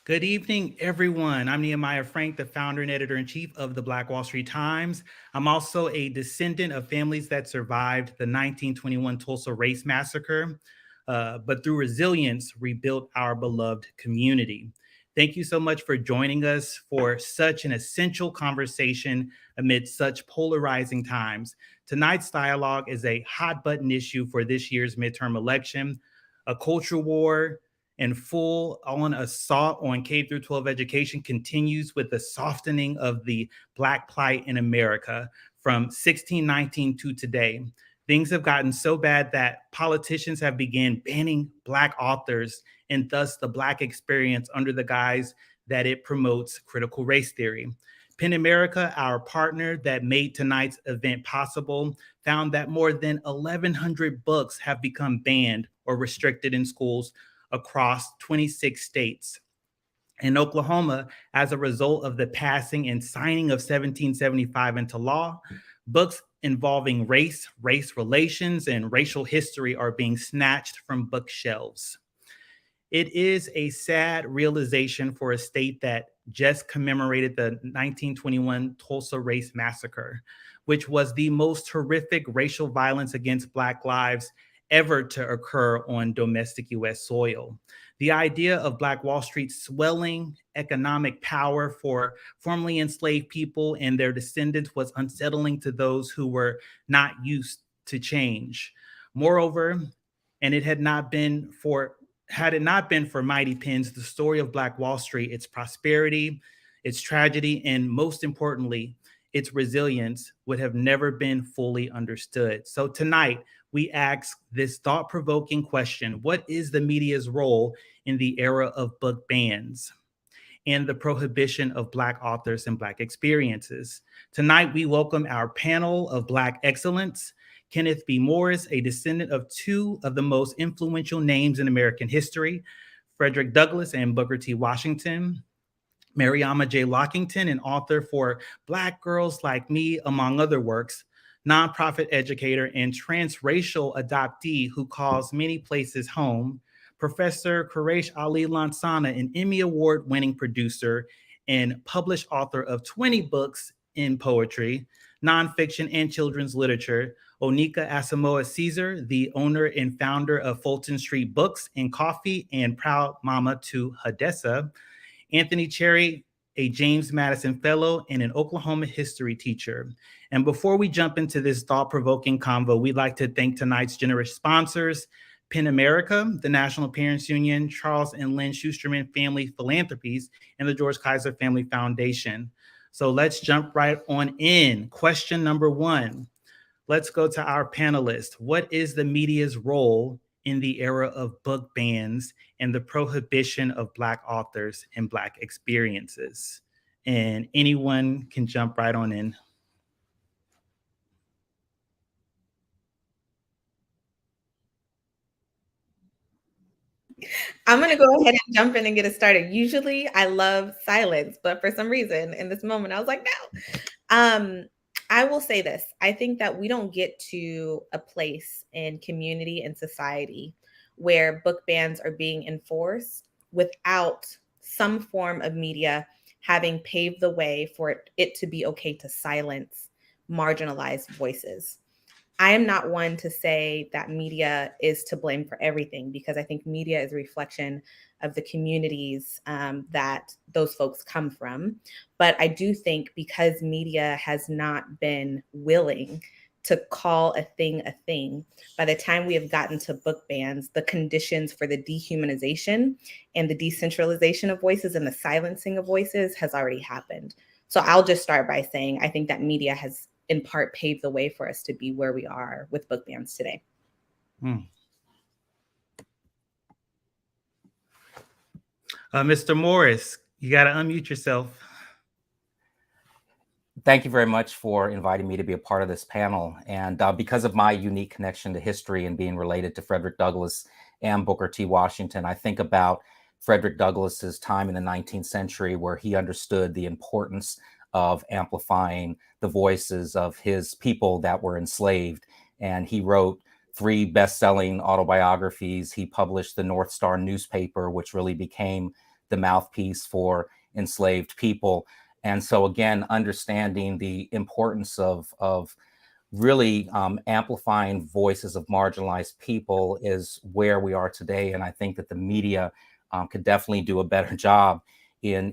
Good evening, everyone. I'm Nehemiah Frank, the founder and editor-in-chief of the Black Wall Street Times. I'm also a descendant of families that survived the 1921 Tulsa Race Massacre, but through resilience, rebuilt our beloved community. Thank you so much for joining us for such an essential conversation amid such polarizing times. Tonight's dialogue is a hot-button issue for this year's midterm election, a culture war and full-on assault on K-12 education continues with the softening of the Black plight in America from 1619 to today. Things have gotten so bad that politicians have begun banning Black authors and thus the Black experience under the guise that it promotes critical race theory. PEN America, our partner that made tonight's event possible, found that more than 1,100 books have become banned or restricted in schools across 26 states. In Oklahoma, as a result of the passing and signing of 1775 into law, books involving race, race relations, and racial history are being snatched from bookshelves. It is a sad realization for a state that just commemorated the 1921 Tulsa Race Massacre, which was the most horrific racial violence against Black lives ever to occur on domestic U.S. soil. The idea of Black Wall Street's swelling economic power for formerly enslaved people and their descendants was unsettling to those who were not used to change. Moreover, and it had not been for mighty pens, the story of Black Wall Street, its prosperity, its tragedy, and most importantly, its resilience would have never been fully understood. So tonight, we ask this thought-provoking question: what is the media's role in the era of book bans and the prohibition of Black authors and Black experiences? Tonight, we welcome our panel of Black excellence: Kenneth B. Morris, a descendant of two of the most influential names in American history, Frederick Douglass and Booker T. Washington; Mariama J. Lockington, an author for Black Girls Like Me, among other works, nonprofit educator and transracial adoptee who calls many places home; Professor Quresh Ali Lansana, an Emmy Award-winning producer and published author of 20 books in poetry, nonfiction, and children's literature; Onika Asamoah Caesar, the owner and founder of Fulton Street Books and Coffee and proud mama to Hadessa; Anthony Cherry, a James Madison Fellow and an Oklahoma history teacher. And before we jump into this thought-provoking convo, we'd like to thank tonight's generous sponsors: PEN America, the National Parents Union, Charles and Lynn Schusterman Family Philanthropies, and the George Kaiser Family Foundation. So let's jump right on in. Question number one. Let's go to our panelists. What is the media's role in the era of book bans and the prohibition of Black authors and Black experiences? And anyone can jump right on in. I'm going to go ahead and jump in and get it started. Usually I love silence, but for some reason in this moment, I was like, no. I will say this. I think that we don't get to a place in community and society where book bans are being enforced without some form of media having paved the way for it to be okay to silence marginalized voices. I am not one to say that media is to blame for everything, because I think media is a reflection of the communities that those folks come from. But I do think because media has not been willing to call a thing, by the time we have gotten to book bans, the conditions for the dehumanization and the decentralization of voices and the silencing of voices has already happened. So I'll just start by saying I think that media has in part paved the way for us to be where we are with book bans today. Mr. Morris, you got to unmute yourself. Thank you very much for inviting me to be a part of this panel. And because of my unique connection to history and being related to Frederick Douglass and Booker T. Washington, I think about Frederick Douglass's time in the 19th century, where he understood the importance of amplifying the voices of his people that were enslaved. And he wrote 3 best-selling autobiographies. He published the North Star newspaper, which really became the mouthpiece for enslaved people. And so again, understanding the importance of really amplifying voices of marginalized people is where we are today. And I think that the media could definitely do a better job in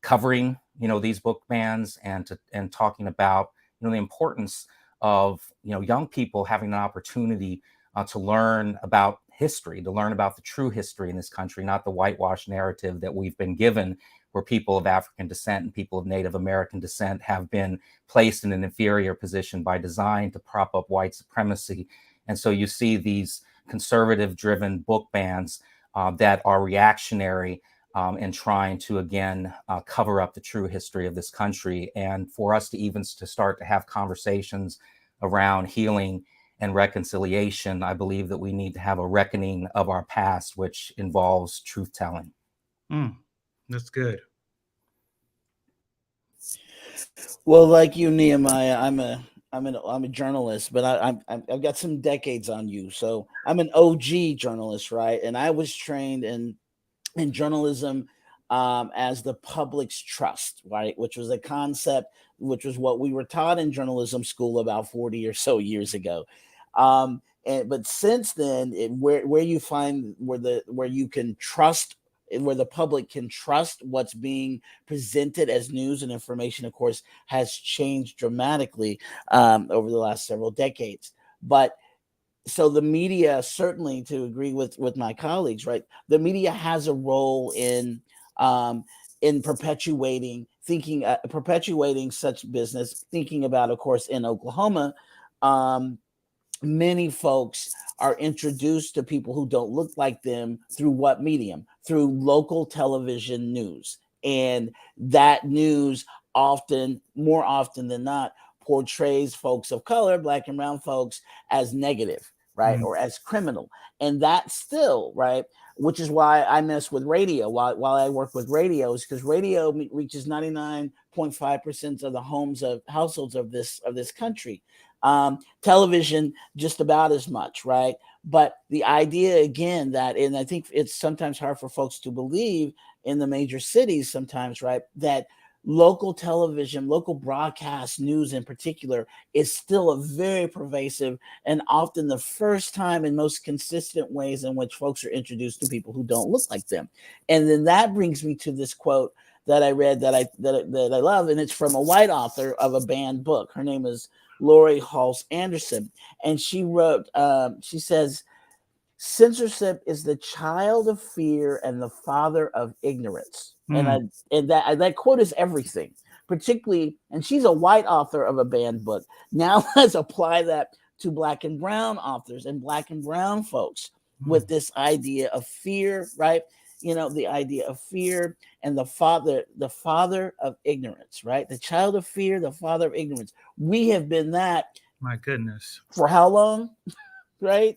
covering, these book bans and talking about, the importance of, young people having an opportunity to learn about history, to learn about the true history in this country, not the whitewash narrative that we've been given, where people of African descent and people of Native American descent have been placed in an inferior position by design to prop up white supremacy. And so you see these conservative-driven book bans that are reactionary and trying to, again, cover up the true history of this country. And for us to even to start to have conversations around healing and reconciliation, I believe that we need to have a reckoning of our past, which involves truth-telling. That's good. Well, like you, Nehemiah, I'm a journalist, but I've got some decades on you. So I'm an OG journalist, right? And I was trained in journalism as the public's trust, right? Which was a concept, which was what we were taught in journalism school about 40 or so years ago. But since then, where you find where you can trust, where the public can trust what's being presented as news and information, of course, has changed dramatically over the last several decades. But so the media, certainly, to agree with my colleagues, right? The media has a role in perpetuating such business. Thinking about, of course, in Oklahoma, many folks are introduced to people who don't look like them through what medium? Through local television news. And that news more often than not, portrays folks of color, Black and brown folks, as negative, right? Or as criminal. And that's still, right? Which is why I mess with radio while I work with radios, because radio reaches 99.5% of the households of this country. Television, just about as much, right? But the idea, again, and I think it's sometimes hard for folks to believe in the major cities sometimes, right? That local television, local broadcast news in particular, is still a very pervasive and often the first time and most consistent ways in which folks are introduced to people who don't look like them. And then that brings me to this quote that I read that I love, and it's from a white author of a banned book. Her name is Lori Halse Anderson, and she wrote, she says, "Censorship is the child of fear and the father of ignorance." And that quote is everything, particularly, and she's a white author of a banned book. Now let's apply that to Black and brown authors and Black and brown folks with this idea of fear, right? The idea of fear and the father of ignorance, right? The child of fear, the father of ignorance. We have been that. My goodness. For how long? Right?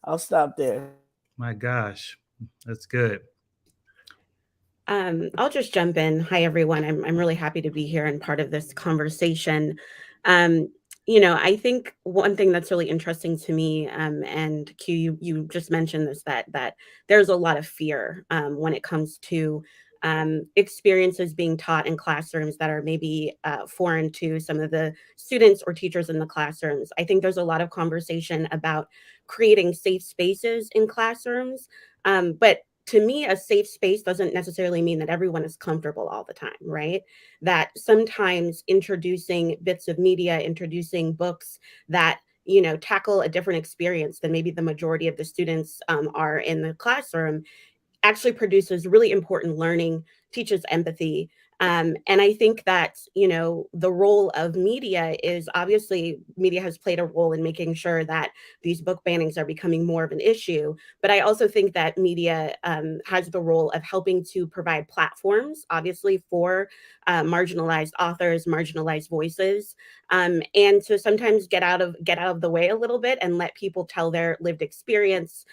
I'll stop there. My gosh. That's good. I'll just jump in. Hi, everyone. I'm really happy to be here and part of this conversation. I think one thing that's really interesting to me, and Q, you just mentioned this, that there's a lot of fear when it comes to experiences being taught in classrooms that are maybe foreign to some of the students or teachers in the classrooms. I think there's a lot of conversation about creating safe spaces in classrooms, but to me, a safe space doesn't necessarily mean that everyone is comfortable all the time, right? That sometimes introducing bits of media, introducing books that tackle a different experience than maybe the majority of the students are in the classroom actually produces really important learning, teaches empathy. And I think that, the role of media is obviously media has played a role in making sure that these book bannings are becoming more of an issue. But I also think that media has the role of helping to provide platforms, obviously, for marginalized authors, marginalized voices, and to sometimes get out of the way a little bit and let people tell their lived experience,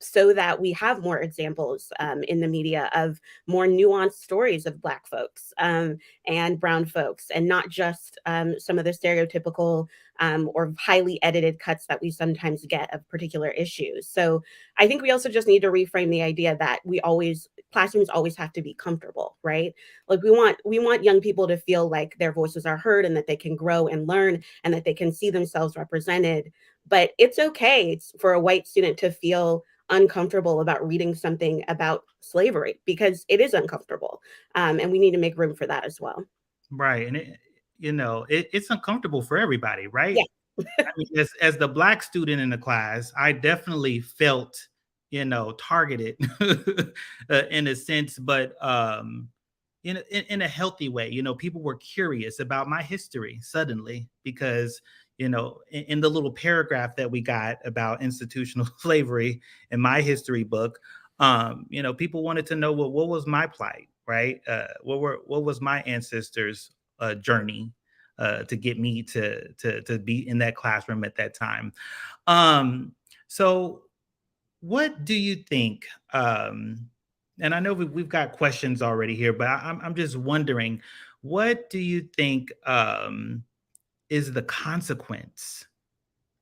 so that we have more examples in the media of more nuanced stories of Black folks and brown folks, and not just some of the stereotypical or highly edited cuts that we sometimes get of particular issues. So I think we also just need to reframe the idea that classrooms always have to be comfortable, right? Like we want young people to feel like their voices are heard and that they can grow and learn and that they can see themselves represented. But it's okay for a white student to feel uncomfortable about reading something about slavery because it is uncomfortable. And we need to make room for that as well. Right. And it's uncomfortable for everybody, right? Yeah. I mean, as the Black student in the class, I definitely felt, targeted in a sense, but in a healthy way. People were curious about my history suddenly because, in the little paragraph that we got about institutional slavery in my history book, people wanted to know what was my plight, right? What was my ancestors' journey to get me to be in that classroom at that time. So what do you think? And I know we've got questions already here, but I'm just wondering, what do you think is the consequence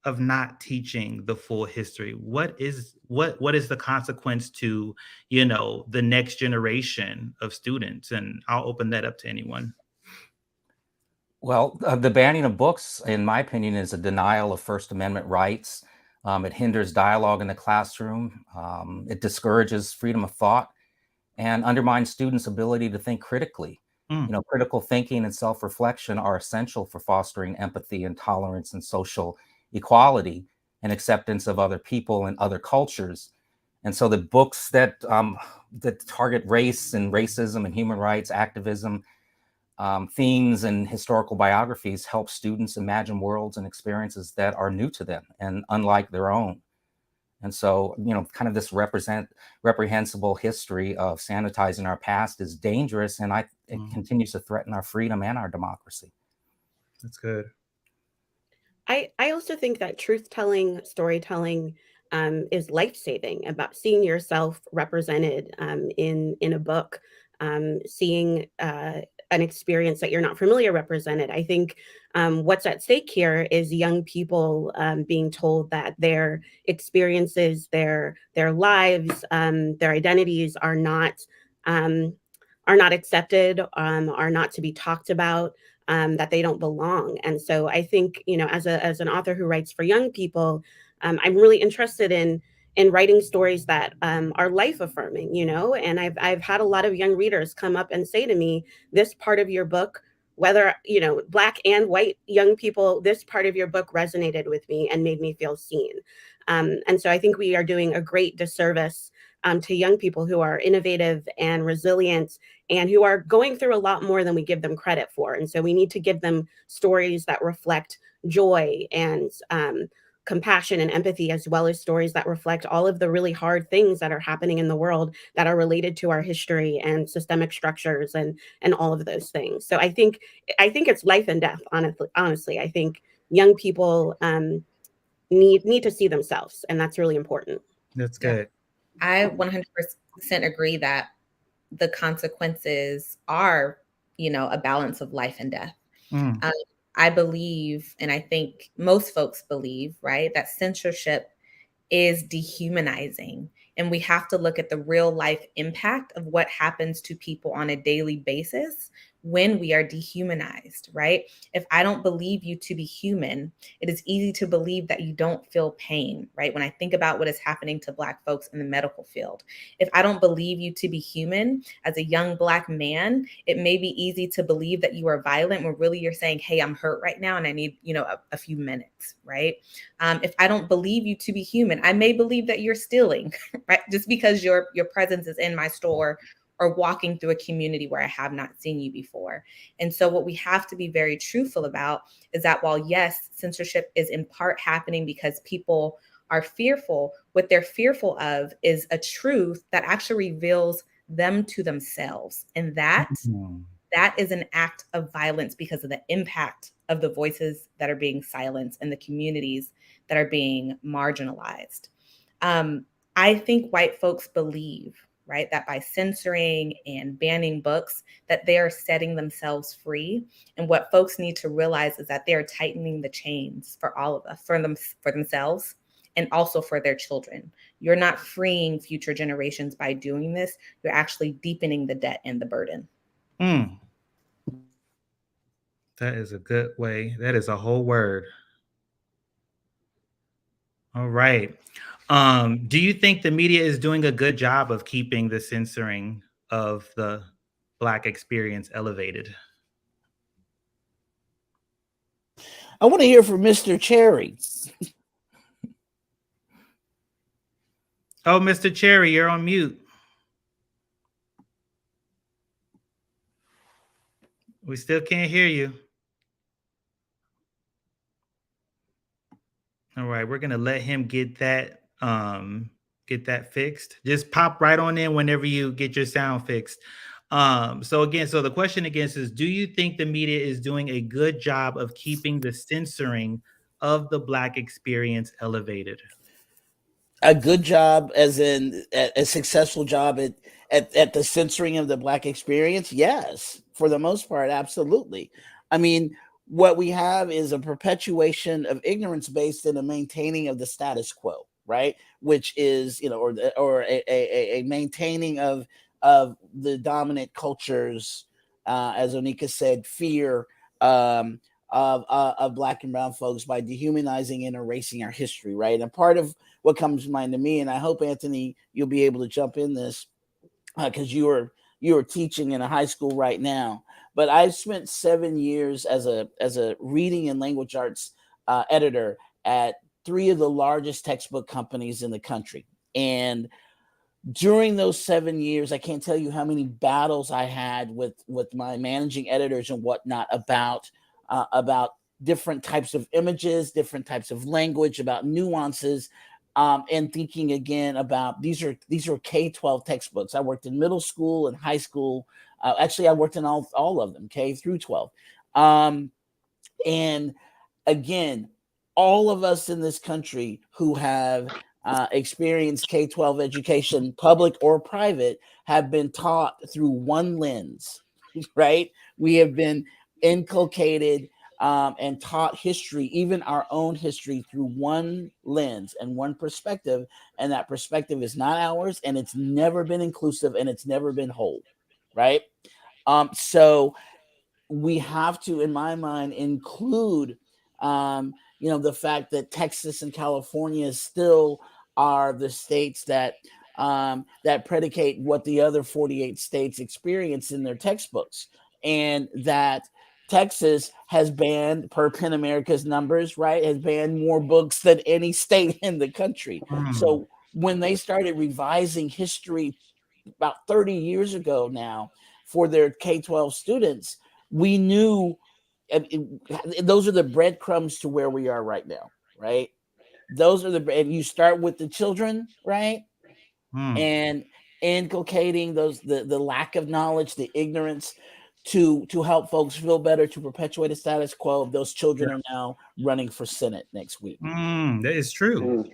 of not teaching the full history? What is the consequence to the next generation of students? And I'll open that up to anyone. Well, the banning of books, in my opinion, is a denial of First Amendment rights. It hinders dialogue in the classroom. It discourages freedom of thought and undermines students' ability to think critically. Critical thinking and self-reflection are essential for fostering empathy and tolerance and social equality and acceptance of other people and other cultures. And so the books that target race and racism and human rights activism themes and historical biographies help students imagine worlds and experiences that are new to them and unlike their own. And so, kind of this reprehensible history of sanitizing our past is dangerous, and it continues to threaten our freedom and our democracy. That's good. I also think that truth-telling, storytelling is life-saving, about seeing yourself represented in a book, seeing an experience that you're not familiar represented. I think what's at stake here is young people being told that their experiences, their lives, their identities are not accepted, are not to be talked about, that they don't belong. And so I think, as an author who writes for young people, I'm really interested in writing stories that are life affirming, and I've had a lot of young readers come up and say to me, this part of your book, whether, Black and white young people, this part of your book resonated with me and made me feel seen. And so I think we are doing a great disservice to young people who are innovative and resilient and who are going through a lot more than we give them credit for. And so we need to give them stories that reflect joy and compassion and empathy, as well as stories that reflect all of the really hard things that are happening in the world that are related to our history and systemic structures and all of those things. So I think it's life and death, honestly. I think young people need to see themselves, and that's really important. That's good. I 100% agree that the consequences are, a balance of life and death. I believe, and I think most folks believe, right, that censorship is dehumanizing. And we have to look at the real life impact of what happens to people on a daily basis when we are dehumanized, right? If I don't believe you to be human, it is easy to believe that you don't feel pain, right? When I think about what is happening to Black folks in the medical field, if I don't believe you to be human as a young Black man, it may be easy to believe that you are violent when really you're saying, hey, I'm hurt right now and I need, a few minutes, right? If I don't believe you to be human, I may believe that you're stealing, right? Just because your presence is in my store or walking through a community where I have not seen you before. And so what we have to be very truthful about is that while, yes, censorship is in part happening because people are fearful, what they're fearful of is a truth that actually reveals them to themselves. And that is an act of violence because of the impact of the voices that are being silenced and the communities that are being marginalized. I think white folks believe, right, that by censoring and banning books, that they are setting themselves free. And what folks need to realize is that they are tightening the chains for all of us, for themselves, and also for their children. You're not freeing future generations by doing this. You're actually deepening the debt and the burden. That is a good way. That is a whole word. All right. Do you think the media is doing a good job of keeping the censoring of the Black experience elevated? I want to hear from Mr. Cherry. Oh, Mr. Cherry, you're on mute. We still can't hear you. All right, we're gonna let him get that fixed. Just pop right on in whenever you get your sound fixed. So the question again is, do you think the media is doing a good job of keeping the censoring of the Black experience elevated? A good job, as in a successful job at the censoring of the Black experience? Yes, for the most part, absolutely. I mean, what we have is a perpetuation of ignorance based in a maintaining of the status quo, right? Which is, or a maintaining of the dominant cultures, as Onika said, fear of Black and brown folks by dehumanizing and erasing our history, right? And part of what comes to mind to me, and I hope, Anthony, you'll be able to jump in this because you are teaching in a high school right now. But I've spent 7 years as a reading and language arts editor at 3 of the largest textbook companies in the country. And during those 7 years, I can't tell you how many battles I had with my managing editors and whatnot about different types of images, different types of language, about nuances, and thinking again about these are K-12 textbooks. I worked in middle school and high school. Actually, I worked in all of them, K through 12. And again, all of us in this country who have experienced K-12 education, public or private, have been taught through one lens, right? We have been inculcated and taught history, even our own history, through one lens and one perspective. And that perspective is not ours, and it's never been inclusive, and it's never been whole, right? So we have to, in my mind, include the fact that Texas and California still are the states that predicate what the other 48 states experience in their textbooks, and that Texas has banned, per PEN America's numbers, right, has banned more books than any state in the country. So when they started revising history about 30 years ago now for their K-12 students, we knew those are the breadcrumbs to where we are right now, right? Those are and you start with the children, right? And inculcating the lack of knowledge, the ignorance, to help folks feel better, to perpetuate a status quo. Those children are now running for Senate next week. That is true.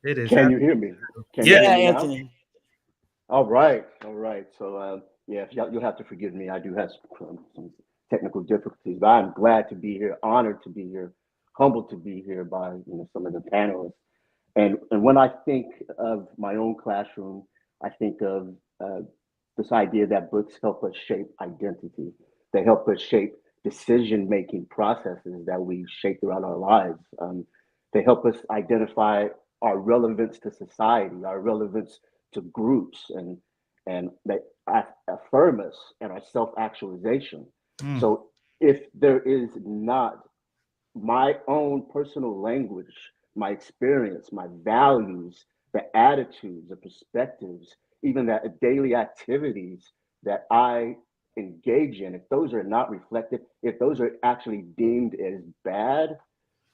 It is. Can you hear me? Can you hear me Anthony. Now? All right. So you'll have to forgive me. I do have some technical difficulties, but I'm glad to be here, honored to be here, humbled to be here by some of the panelists. And when I think of my own classroom, I think of this idea that books help us shape identity. They help us shape decision-making processes that we shape throughout our lives. They help us identify our relevance to society, our relevance to groups, and they affirm us and our self-actualization. So if there is not my own personal language, my experience, my values, the attitudes, the perspectives, even that daily activities that I engage in, if those are not reflected, if those are actually deemed as bad,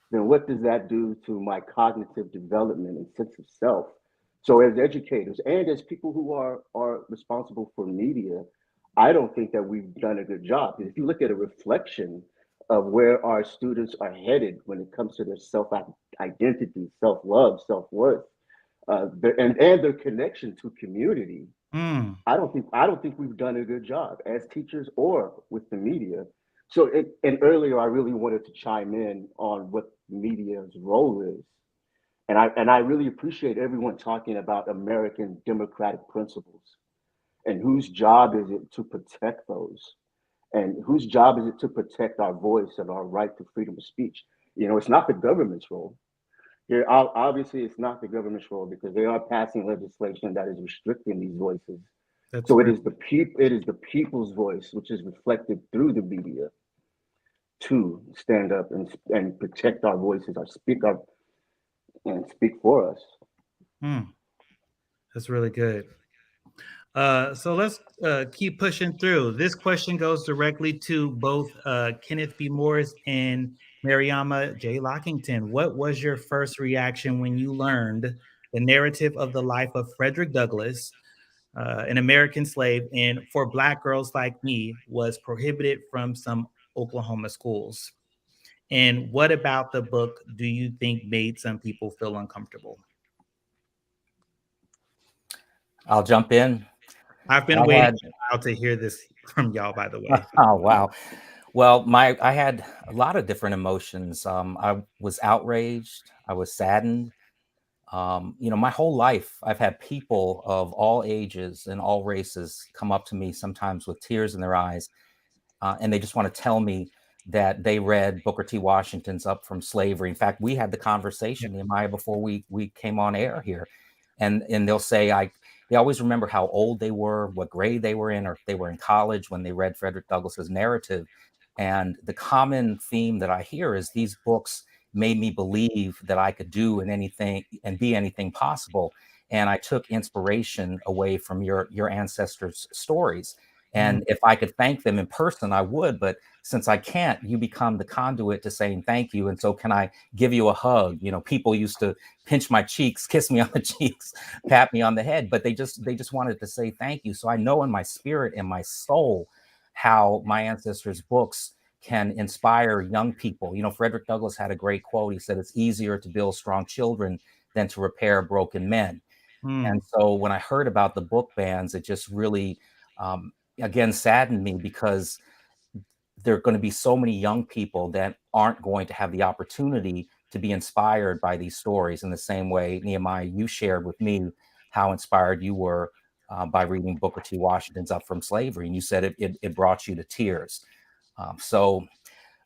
then what does that do to my cognitive development and sense of self? So as educators and as people who are responsible for media, I don't think that we've done a good job. If you look at a reflection of where our students are headed when it comes to their self-identity, self-love, self-worth, and their connection to community, I don't think we've done a good job as teachers or with the media. So, and earlier I really wanted to chime in on what media's role is, and I really appreciate everyone talking about American democratic principles and whose job is it to protect those, and whose job is it to protect our voice and our right to freedom of speech. You know, it's not the government's role. Here, obviously, it's not the government's role because they are passing legislation that is restricting these voices. That's So right. it is the people's voice, which is reflected through the media, to stand up and protect our voices, and speak for us. That's really good. So let's keep pushing through. This question goes directly to both Kenneth B. Morris and Mariama J. Lockington. What was your first reaction when you learned the narrative of the life of Frederick Douglass, an American slave, and for Black girls like me, was prohibited from some Oklahoma schools? And what about the book do you think made some people feel uncomfortable? I'll jump in. I've been waiting a while to hear this from y'all, by the way. Oh, wow. Well, I had a lot of different emotions. I was outraged. I was saddened. My whole life, I've had people of all ages and all races come up to me sometimes with tears in their eyes, and they just want to tell me that they read Booker T. Washington's Up from Slavery. In fact, we had the conversation, Nehemiah, before we came on air here, and they'll say they always remember how old they were, what grade they were in, or if they were in college when they read Frederick Douglass's narrative. And the common theme that I hear is these books made me believe that I could do anything and be anything possible. And I took inspiration away from your ancestors' stories. And if I could thank them in person, I would. But since I can't, you become the conduit to saying thank you. And so can I give you a hug? People used to pinch my cheeks, kiss me on the cheeks, pat me on the head, but they just wanted to say thank you. So I know in my spirit and my soul how my ancestors' books can inspire young people. Frederick Douglass had a great quote. He said, "It's easier to build strong children than to repair broken men." And so when I heard about the book bans, it just really, again, saddened me because there are going to be so many young people that aren't going to have the opportunity to be inspired by these stories in the same way, Nehemiah, you shared with me how inspired you were by reading Booker T. Washington's Up from Slavery. And you said it brought you to tears. So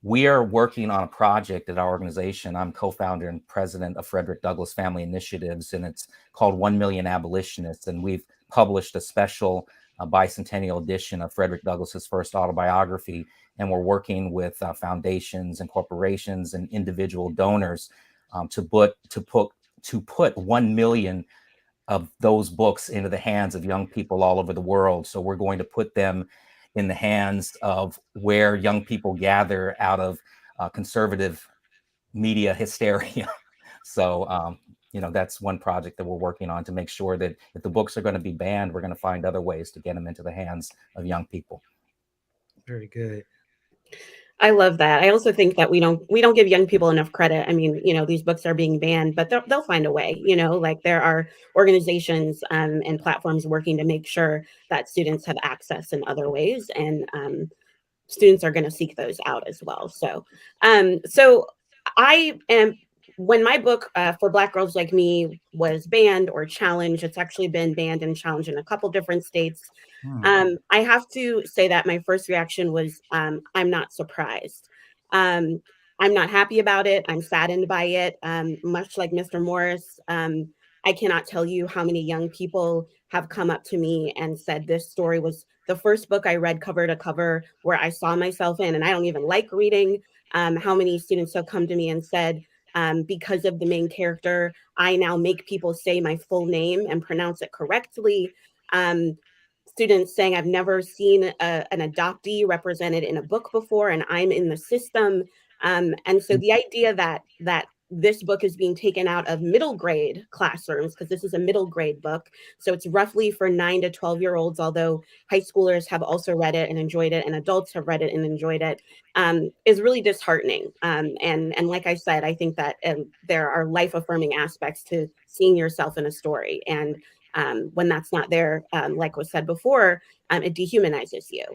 we are working on a project at our organization. I'm co-founder and president of Frederick Douglass Family Initiatives, and it's called 1 Million Abolitionists. And we've published a special bicentennial edition of Frederick Douglass's first autobiography. And we're working with foundations and corporations and individual donors to put 1 million of those books into the hands of young people all over the world. So we're going to put them in the hands of where young people gather out of conservative media hysteria. So, that's one project that we're working on to make sure that if the books are going to be banned, we're going to find other ways to get them into the hands of young people. Very good. I love that. I also think that we don't give young people enough credit. I mean, these books are being banned, but they'll find a way. Like there are organizations and platforms working to make sure that students have access in other ways, and students are going to seek those out as well. So I am when my book For Black Girls Like Me was banned or challenged, it's actually been banned and challenged in a couple different states. I have to say that my first reaction was, I'm not surprised. I'm not happy about it. I'm saddened by it. Much like Mr. Morris, I cannot tell you how many young people have come up to me and said this story was the first book I read cover to cover where I saw myself in, and I don't even like reading. How many students have come to me and said, because of the main character, I now make people say my full name and pronounce it correctly. Students saying, I've never seen an adoptee represented in a book before, and I'm in the system. And so the idea that this book is being taken out of middle grade classrooms, because this is a middle grade book, so it's roughly for 9 to 12-year-olds, although high schoolers have also read it and enjoyed it, and adults have read it and enjoyed it, is really disheartening. And like I said, I think that there are life-affirming aspects to seeing yourself in a story. And when that's not there, like was said before, it dehumanizes you.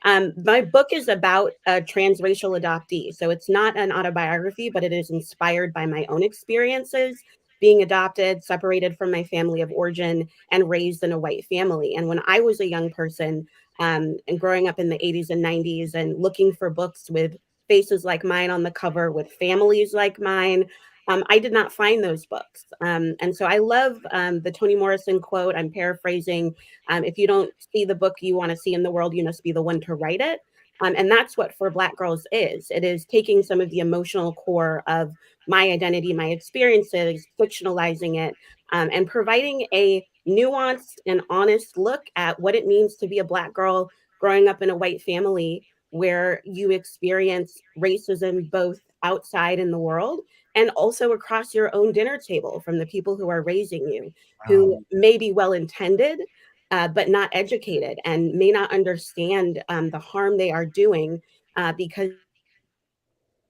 My book is about a transracial adoptee. So it's not an autobiography, but it is inspired by my own experiences being adopted, separated from my family of origin, and raised in a white family. And when I was a young person, and growing up in the 80s and 90s and looking for books with faces like mine on the cover, with families like mine, I did not find those books. And so I love the Toni Morrison quote. I'm paraphrasing. If you don't see the book you want to see in the world, you must be the one to write it. And that's what For Black Girls is. It is taking some of the emotional core of my identity, my experiences, fictionalizing it, and providing a nuanced and honest look at what it means to be a Black girl growing up in a white family where you experience racism both outside in the world and also across your own dinner table from the people who are raising you, who may be well-intended, but not educated and may not understand the harm they are doing because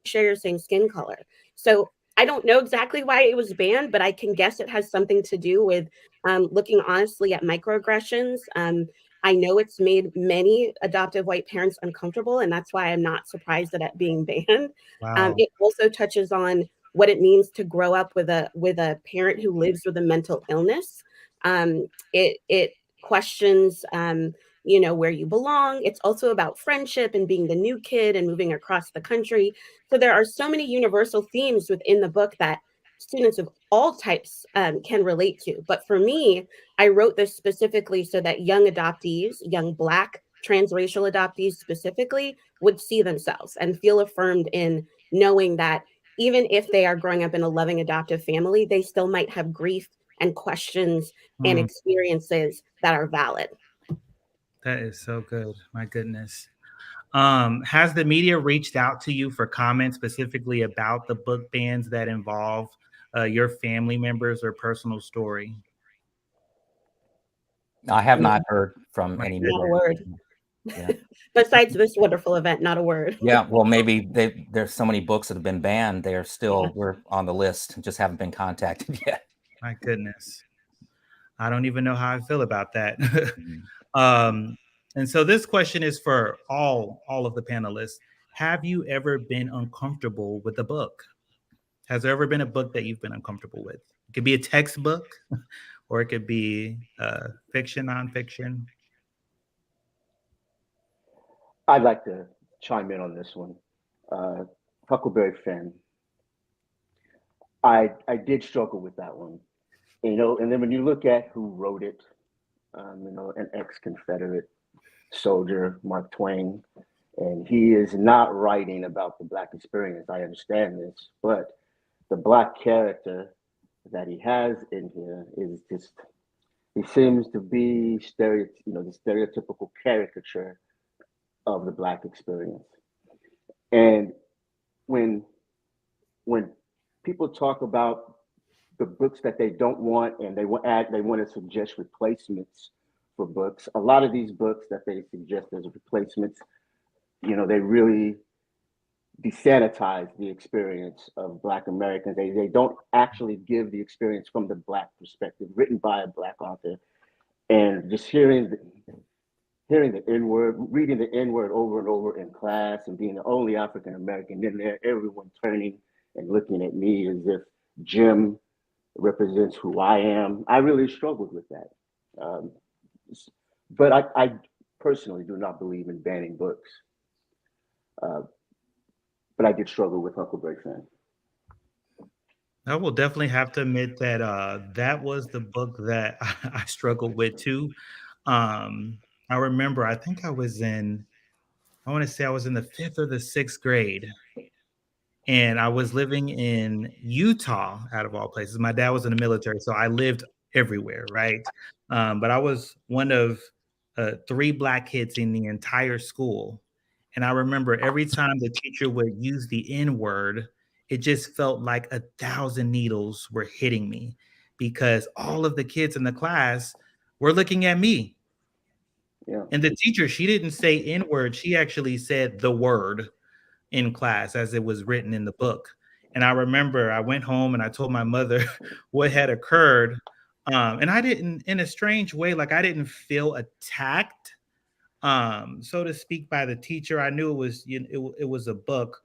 share your same skin color. So I don't know exactly why it was banned, but I can guess it has something to do with looking honestly at microaggressions. I know it's made many adoptive white parents uncomfortable, and that's why I'm not surprised at it being banned. Wow. It also touches on what it means to grow up with a parent who lives with a mental illness. It questions where you belong. It's also about friendship and being the new kid and moving across the country. So there are so many universal themes within the book that students of all types can relate to. But for me, I wrote this specifically so that young adoptees, young Black transracial adoptees specifically, would see themselves and feel affirmed in knowing that even if they are growing up in a loving adoptive family, they still might have grief and questions and experiences that are valid. That is so good. My goodness. Has the media reached out to you for comments specifically about the book bans that involve your family members or personal story? I have not heard from any. Not a word. Yeah. Besides this wonderful event, not a word. Yeah, well, maybe there's so many books that have been banned. They're still, we're on the list, just haven't been contacted yet. My goodness. I don't even know how I feel about that. And so this question is for all of the panelists. Have you ever been uncomfortable with a book? Has there ever been a book that you've been uncomfortable with? It could be a textbook, or it could be fiction, nonfiction. I'd like to chime in on this one. Huckleberry Finn. I did struggle with that one, and then when you look at who wrote it, an ex-Confederate soldier, Mark Twain, and he is not writing about the Black experience. I understand this, but the Black character that he has in here is just, he seems to be the stereotypical caricature of the Black experience. And when people talk about the books that they don't want and they want to suggest replacements for books, a lot of these books that they suggest as replacements, they really desanitize the experience of Black Americans. They don't actually give the experience from the Black perspective, written by a Black author. And just hearing the N-word, reading the N-word over and over in class, and being the only African American in there, everyone turning and looking at me as if Jim represents who I am. I really struggled with that. Um, but I personally do not believe in banning books. But I did struggle with Huckleberry Finn. I will definitely have to admit that that was the book that I struggled with too. I remember, I think I was in, I want to say I was in the 5th or the 6th grade, and I was living in Utah, out of all places. My dad was in the military, so I lived everywhere, right? But I was one of 3 Black kids in the entire school. And I remember every time the teacher would use the N word, it just felt like 1,000 needles were hitting me because all of the kids in the class were looking at me. Yeah. And the teacher, she didn't say N word, she actually said the word in class as it was written in the book. And I remember I went home and I told my mother what had occurred. And I didn't, in a strange way, like I didn't feel attacked, so to speak, by the teacher. I knew it was, it was a book.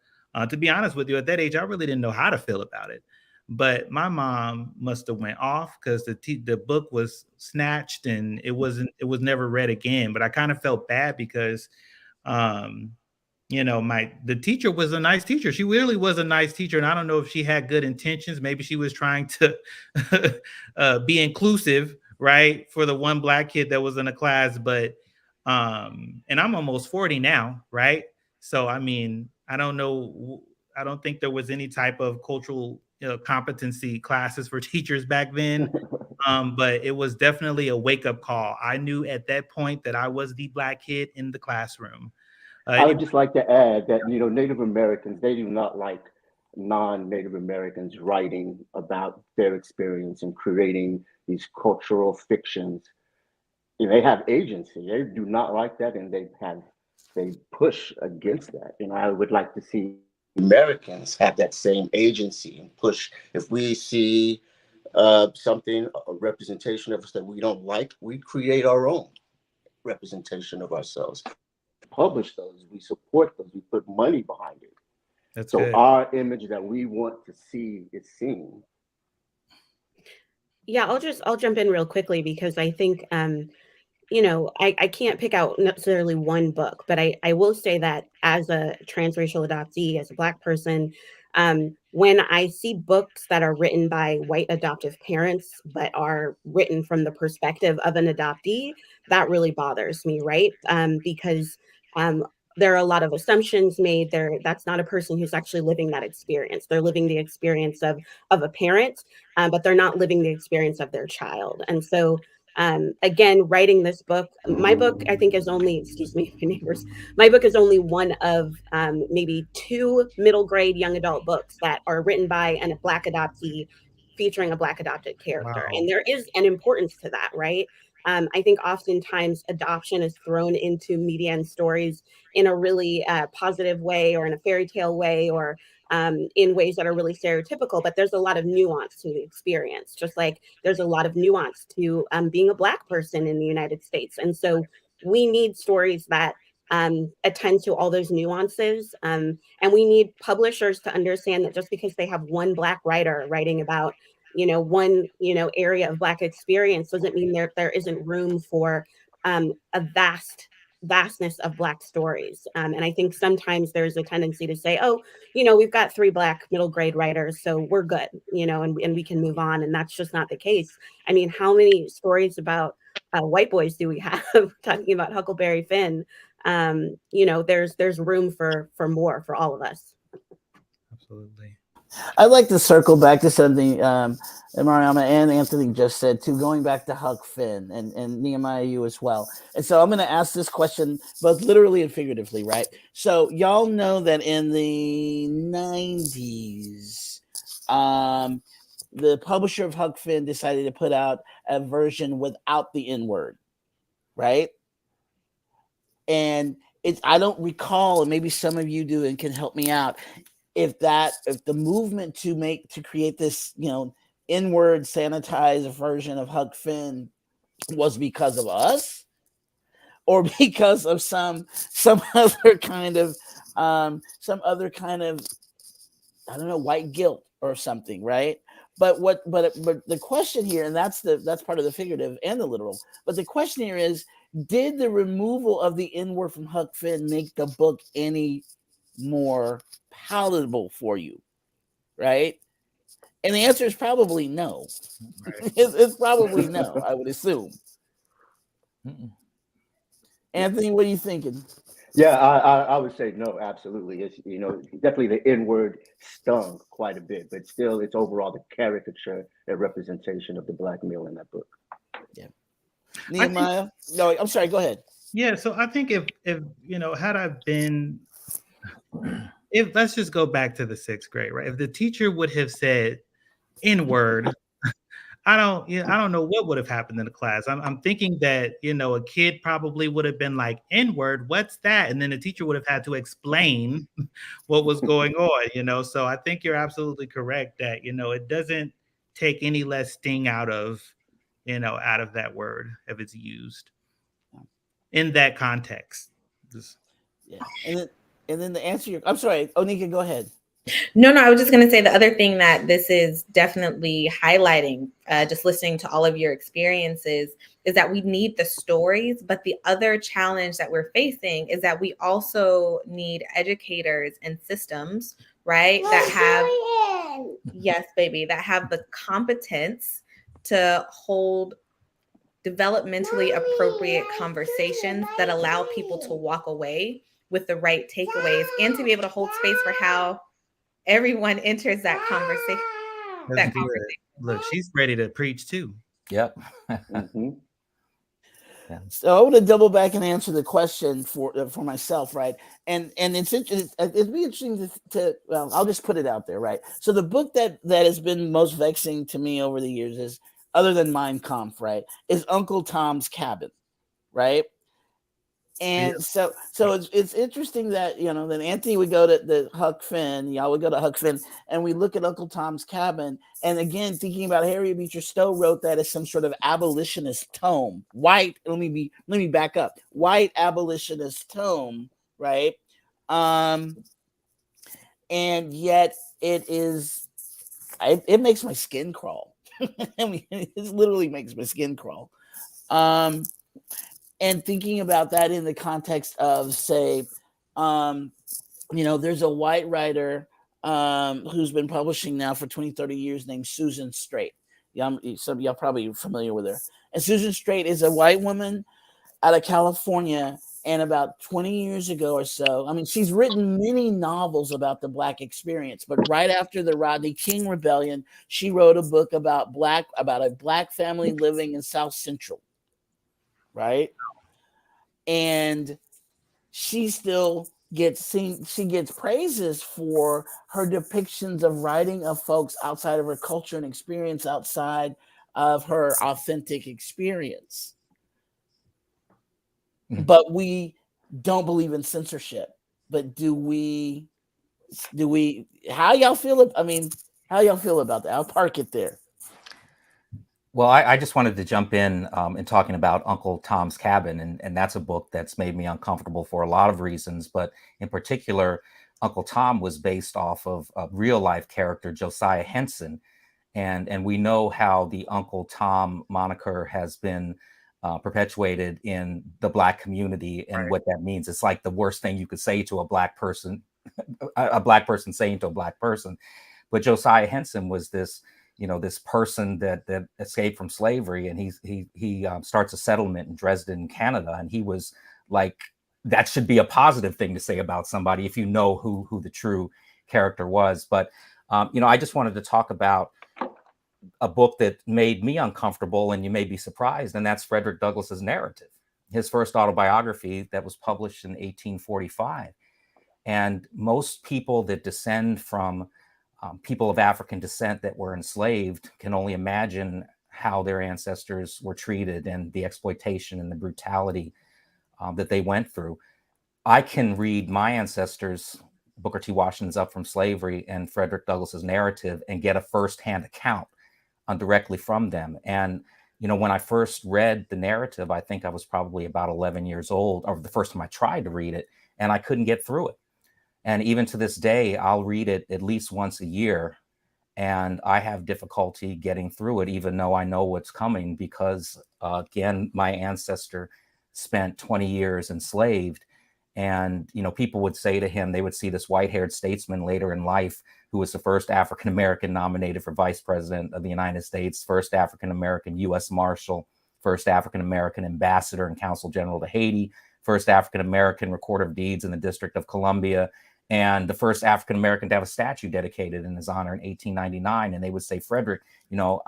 To be honest with you, at that age, I really didn't know how to feel about it. But my mom must have went off because the book was snatched and it was never read again. But I kind of felt bad because um, the teacher was a nice teacher. She really was a nice teacher, and I don't know if she had good intentions. Maybe she was trying to be inclusive, right, for the one Black kid that was in the class. But and I'm almost 40 now, right? So I mean, I don't know. I don't think there was any type of cultural competency classes for teachers back then. But it was definitely a wake up call. I knew at that point that I was the Black kid in the classroom. I would just like to add that, Native Americans, they do not like non-Native Americans writing about their experience and creating these cultural fictions. They have agency. They do not like that, and they push against that. I would like to see Americans have that same agency and push. If we see something, a representation of us that we don't like, we create our own representation of ourselves. Publish those, we support those, we put money behind it. That's so good. Our image that we want to see is seen. Yeah, I'll jump in real quickly because I think I can't pick out necessarily one book, but I will say that as a transracial adoptee, as a Black person, when I see books that are written by white adoptive parents, but are written from the perspective of an adoptee, that really bothers me, right? Because there are a lot of assumptions made there. That's not a person who's actually living that experience. They're living the experience of a parent, but they're not living the experience of their child. And so again, writing this book, my book, I think is only, excuse me, my neighbors, my book is only one of maybe 2 middle grade young adult books that are written by a Black adoptee featuring a Black adopted character. Wow. And there is an importance to that, right? I think oftentimes adoption is thrown into media and stories in a really positive way or in a fairy tale way or in ways that are really stereotypical, but there's a lot of nuance to the experience, just like there's a lot of nuance to being a Black person in the United States. And so we need stories that attend to all those nuances. And we need publishers to understand that just because they have one Black writer writing about one area of Black experience doesn't mean there isn't room for a vastness of Black stories. And I think sometimes there's a tendency to say, oh, we've got 3 Black middle grade writers, so we're good, and we can move on. And that's just not the case. I mean, how many stories about white boys do we have talking about Huckleberry Finn? There's room for more for all of us. Absolutely. I'd like to circle back to something Mariama and Anthony just said too, going back to Huck Finn and Nehemiah, you as well. And so I'm going to ask this question both literally and figuratively, right? So y'all know that in the 90s, the publisher of Huck Finn decided to put out a version without the N-word, right? And I don't recall, and maybe some of you do and can help me out, if the movement to create this, inward sanitized version of Huck Finn was because of us, or because of some other kind of I don't know, white guilt or something, right? But the question here, and that's part of the figurative and the literal. But the question here is, did the removal of the N word from Huck Finn make the book any more palatable for you? Right? And the answer is probably no. Right. It's probably no, I would assume. Anthony, what are you thinking? Yeah, I would say no, absolutely. It's, definitely the N word stung quite a bit, but still it's overall the caricature and representation of the Black male in that book. Yeah. Nehemiah? No, I'm sorry, go ahead. Yeah, so I think if had I been, if let's just go back to the 6th grade, right? If the teacher would have said N word, I don't know what would have happened in the class. I'm thinking that, a kid probably would have been like, N-word, what's that? And then the teacher would have had to explain what was going on, So I think you're absolutely correct that, it doesn't take any less sting out of that word if it's used in that context. Yeah. And then the answer, I'm sorry, Onika, go ahead. No, I was just going to say the other thing that this is definitely highlighting, just listening to all of your experiences, is that we need the stories. But the other challenge that we're facing is that we also need educators and systems, right? That have the competence to hold developmentally appropriate conversations that allow people to walk away with the right takeaways and to be able to hold space for how everyone enters that conversation. Look, she's ready to preach too. Yep. Mm-hmm. Yeah. So I want to double back and answer the question for myself, right? And it'd be interesting to well, I'll just put it out there, right? So the book that has been most vexing to me over the years is, other than Mein Kampf, right, is Uncle Tom's Cabin, right? And so it's interesting that, then Anthony would go to the Huck Finn, y'all would go to Huck Finn, and we look at Uncle Tom's Cabin. And again, thinking about Harriet Beecher Stowe wrote that as some sort of abolitionist tome. Let me back up. White abolitionist tome, right? And yet it makes my skin crawl. I mean, it literally makes my skin crawl. And thinking about that in the context of, say, there's a white writer who's been publishing now for 20, 30 years named Susan Straight. Some of y'all probably familiar with her. And Susan Straight is a white woman out of California. And about 20 years ago or so, I mean, she's written many novels about the Black experience. But right after the Rodney King Rebellion, she wrote a book about a Black family living in South Central. Right. And she still gets praises for her depictions of writing of folks outside of her culture and experience, outside of her authentic experience. Mm-hmm. But we don't believe in censorship. But do we, how y'all feel about that? I'll park it there. Well, I just wanted to jump in talking about Uncle Tom's Cabin, and that's a book that's made me uncomfortable for a lot of reasons. But in particular, Uncle Tom was based off of a real life character, Josiah Henson, and we know how the Uncle Tom moniker has been perpetuated in the Black community, and what that means. It's like the worst thing you could say to a Black person, a Black person saying to a Black person. But Josiah Henson was this person that escaped from slavery, and he starts a settlement in Dresden, Canada, and he was like, that should be a positive thing to say about somebody if you know who the true character was. But I just wanted to talk about a book that made me uncomfortable, and you may be surprised, and that's Frederick Douglass's Narrative, his first autobiography that was published in 1845. And most people that descend from people of African descent that were enslaved can only imagine how their ancestors were treated and the exploitation and the brutality that they went through. I can read my ancestors, Booker T. Washington's Up from Slavery and Frederick Douglass's Narrative, and get a firsthand account directly from them. And, when I first read the Narrative, I think I was probably about 11 years old, or the first time I tried to read it, and I couldn't get through it. And even to this day, I'll read it at least once a year. And I have difficulty getting through it, even though I know what's coming, because again, my ancestor spent 20 years enslaved. And, you know, people would say to him, they would see this white-haired statesman later in life who was the first African-American nominated for vice president of the United States, first African-American U.S. Marshal, first African-American ambassador and consul general to Haiti, first African-American recorder of deeds in the District of Columbia, and the first African-American to have a statue dedicated in his honor in 1899. And they would say, Frederick, you know,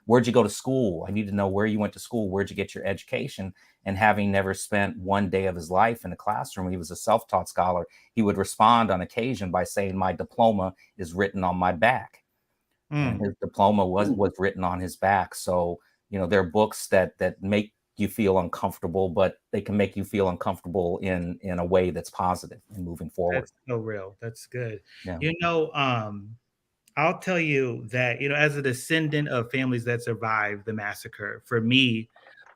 where'd you go to school? I need to know where you went to school. Where'd you get your education? And having never spent one day of his life in a classroom, he was a self-taught scholar. He would respond on occasion by saying, my diploma is written on my back. And his diploma was written on his back. So, you know, there are books that make you feel uncomfortable, but they can make you feel uncomfortable in a way that's positive and moving forward. That's so real. That's good. Yeah. You know, I'll tell you that, you know, as a descendant of families that survived the massacre, for me,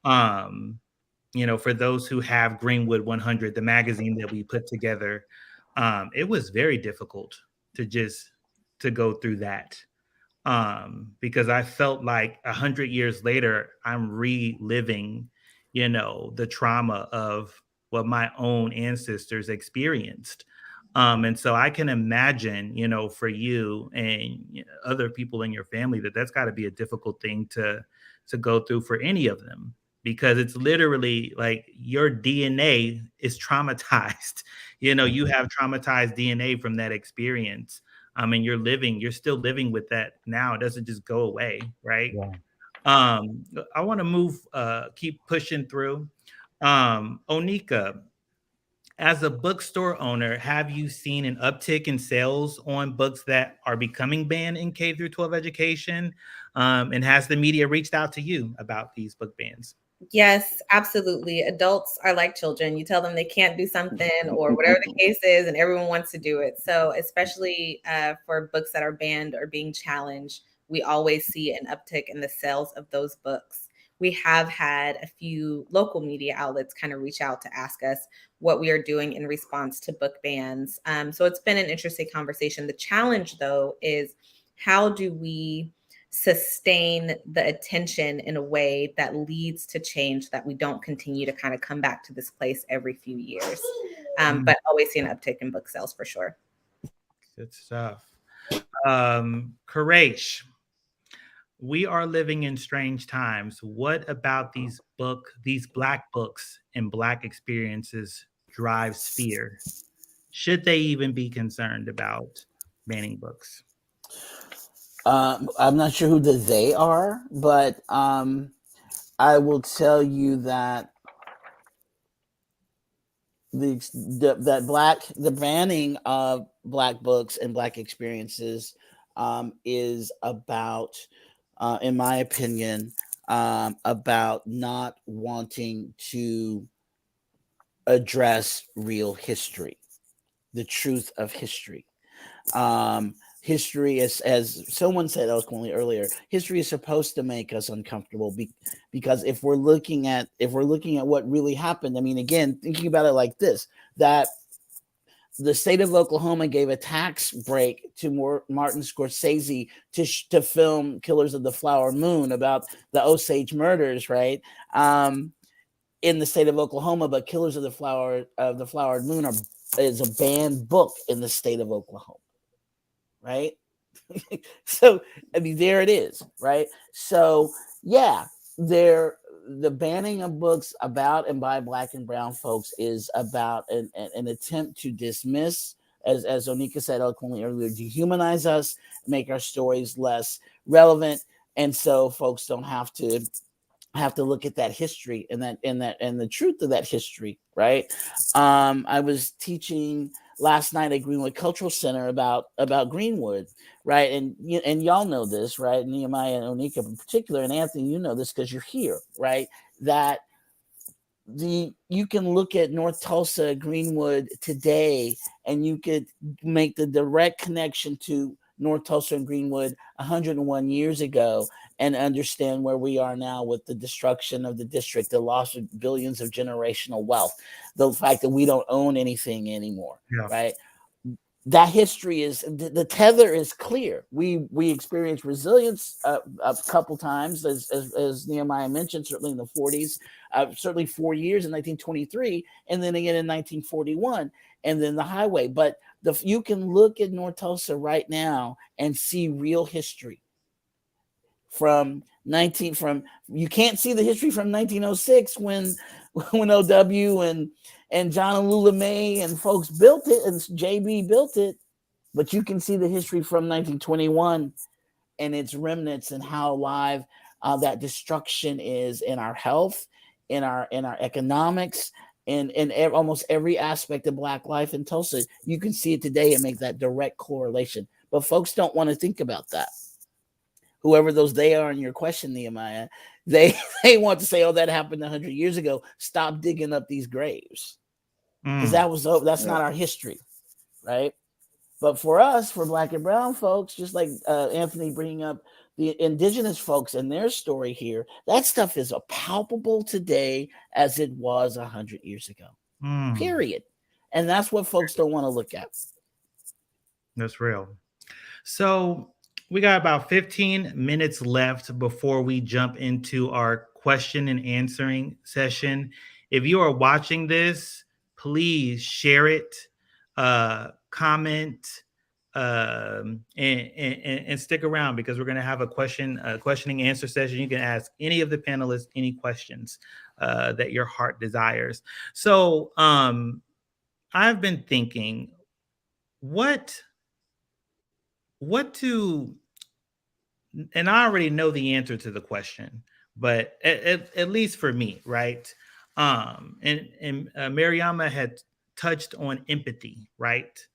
you know, for those who have Greenwood 100, the magazine that we put together, it was very difficult to go through that. Because I felt like 100 years later, I'm reliving, you know, the trauma of what my own ancestors experienced. And so I can imagine, you know, for you and, you know, other people in your family, that's got to be a difficult thing to go through for any of them, because it's literally like your DNA is traumatized. You know, you have traumatized DNA from that experience. And you're still living with that now. It doesn't just go away, right? Yeah. I want to keep pushing through. Onika, as a bookstore owner, have you seen an uptick in sales on books that are becoming banned in K through 12 education? And has the media reached out to you about these book bans? Yes, absolutely. Adults are like children. You tell them they can't do something or whatever the case is, and everyone wants to do it. So especially for books that are banned or being challenged, we always see an uptick in the sales of those books. We have had a few local media outlets kind of reach out to ask us what we are doing in response to book bans. So it's been an interesting conversation. The challenge, though, is how do we sustain the attention in a way that leads to change, that we don't continue to kind of come back to this place every few years. But always see an uptick in book sales for sure. Good stuff. Quraish, we are living in strange times. What about these Black books and Black experiences drives fear? Should they even be concerned about banning books? I'm not sure who the they are, but I will tell you that the banning of Black books and Black experiences is about, in my opinion, about not wanting to address real history, the truth of history. History is, as someone said eloquently earlier, history is supposed to make us uncomfortable because if we're looking at what really happened, I mean, again, thinking about it like this, that the state of Oklahoma gave a tax break to Martin Scorsese to film Killers of the Flower Moon about the Osage murders, right? In the state of Oklahoma, but Killers of the Flower Moon is a banned book in the state of Oklahoma. Right. So, I mean, there it is. Right. So, yeah, the banning of books about and by Black and brown folks is about an attempt to dismiss, as Onika said eloquently earlier, dehumanize us, make our stories less relevant. And so folks don't have to look at that history and the truth of that history. Right. I was teaching last night at Greenwood Cultural Center about Greenwood, right? And y'all know this, right? Nehemiah and Onika in particular, and Anthony, you know this because you're here, right? That you can look at North Tulsa, Greenwood today, and you could make the direct connection to North Tulsa and Greenwood 101 years ago and understand where we are now with the destruction of the district, the loss of billions of generational wealth, the fact that we don't own anything anymore, right? that history is, the tether is clear. We experienced resilience a couple times, as Nehemiah mentioned, certainly in the 40s, certainly 4 years in 1923, and then again in 1941, and then the highway. But you can look at North Tulsa right now and see real history you can't see the history from 1906 when OW and John and Lula May and folks built it and JB built it, but you can see the history from 1921 and its remnants and how alive that destruction is in our health, in our economics, and in almost every aspect of Black life in Tulsa. You can see it today and make that direct correlation. But folks don't want to think about that. Whoever those they are in your question, Nehemiah, they want to say, "Oh, that happened 100 years ago. Stop digging up these graves," because that's not our history, right? But for us, for Black and brown folks, just like Anthony bringing up the indigenous folks and their story here, that stuff is as palpable today as it was 100 years ago. Period. And that's what folks don't want to look at. That's real. So we got about 15 minutes left before we jump into our question and answering session. If you are watching this, please share it, comment, and stick around, because we're going to have a questioning answer session. You can ask any of the panelists any questions that your heart desires. So I've been thinking, what to, and I already know the answer to the question, but at least for me, right? And Mariama had touched on empathy, right?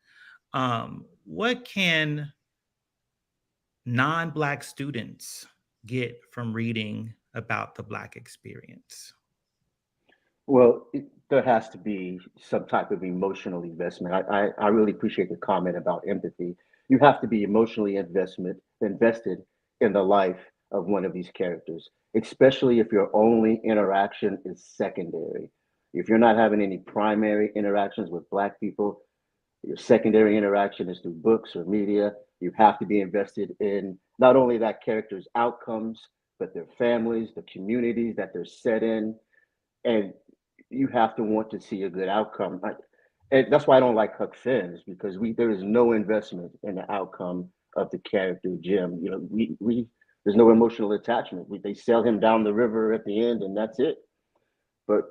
What can non-Black students get from reading about the Black experience? Well, there has to be some type of emotional investment. I really appreciate the comment about empathy. You have to be emotionally invested in the life of one of these characters, especially if your only interaction is secondary. If you're not having any primary interactions with Black people, your secondary interaction is through books or media. You have to be invested in not only that character's outcomes, but their families, the communities that they're set in. And you have to want to see a good outcome. And that's why I don't like Huck Finn's, because there is no investment in the outcome of the character Jim. You know, there's no emotional attachment. They sail him down the river at the end, and that's it. But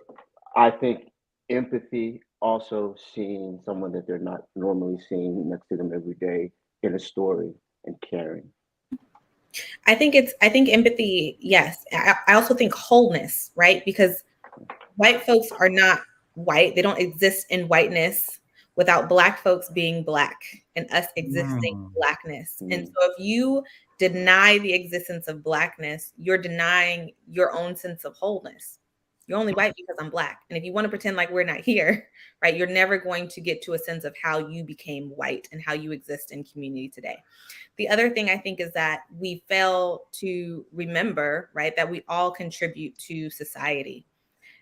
I think empathy, also seeing someone that they're not normally seeing next to them every day in a story, and caring. I think empathy, yes. I also think wholeness, right? Because white folks are not white. They don't exist in whiteness without Black folks being Black and us existing Blackness. And so if you deny the existence of Blackness, you're denying your own sense of wholeness. You're only white because I'm Black. And if you want to pretend like we're not here, right, you're never going to get to a sense of how you became white and how you exist in community today. The other thing I think is that we fail to remember, right, that we all contribute to society.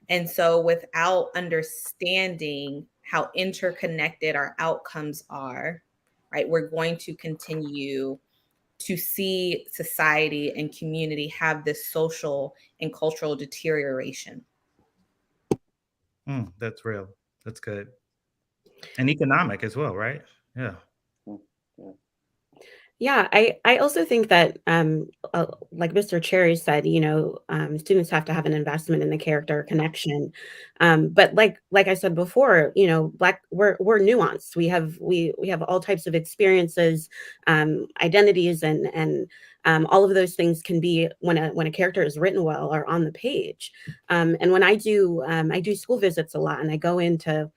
And so without understanding how interconnected our outcomes are, right, we're going to continue to see society and community have this social and cultural deterioration. That's real. That's good. And economic as well, right? Yeah. Yeah, I also think that, like Mr. Cherry said, you know, students have to have an investment in the character connection. But like I said before, you know, we're nuanced. We have all types of experiences, identities, and all of those things can be when a character is written well or on the page. And when I do school visits a lot, and I go into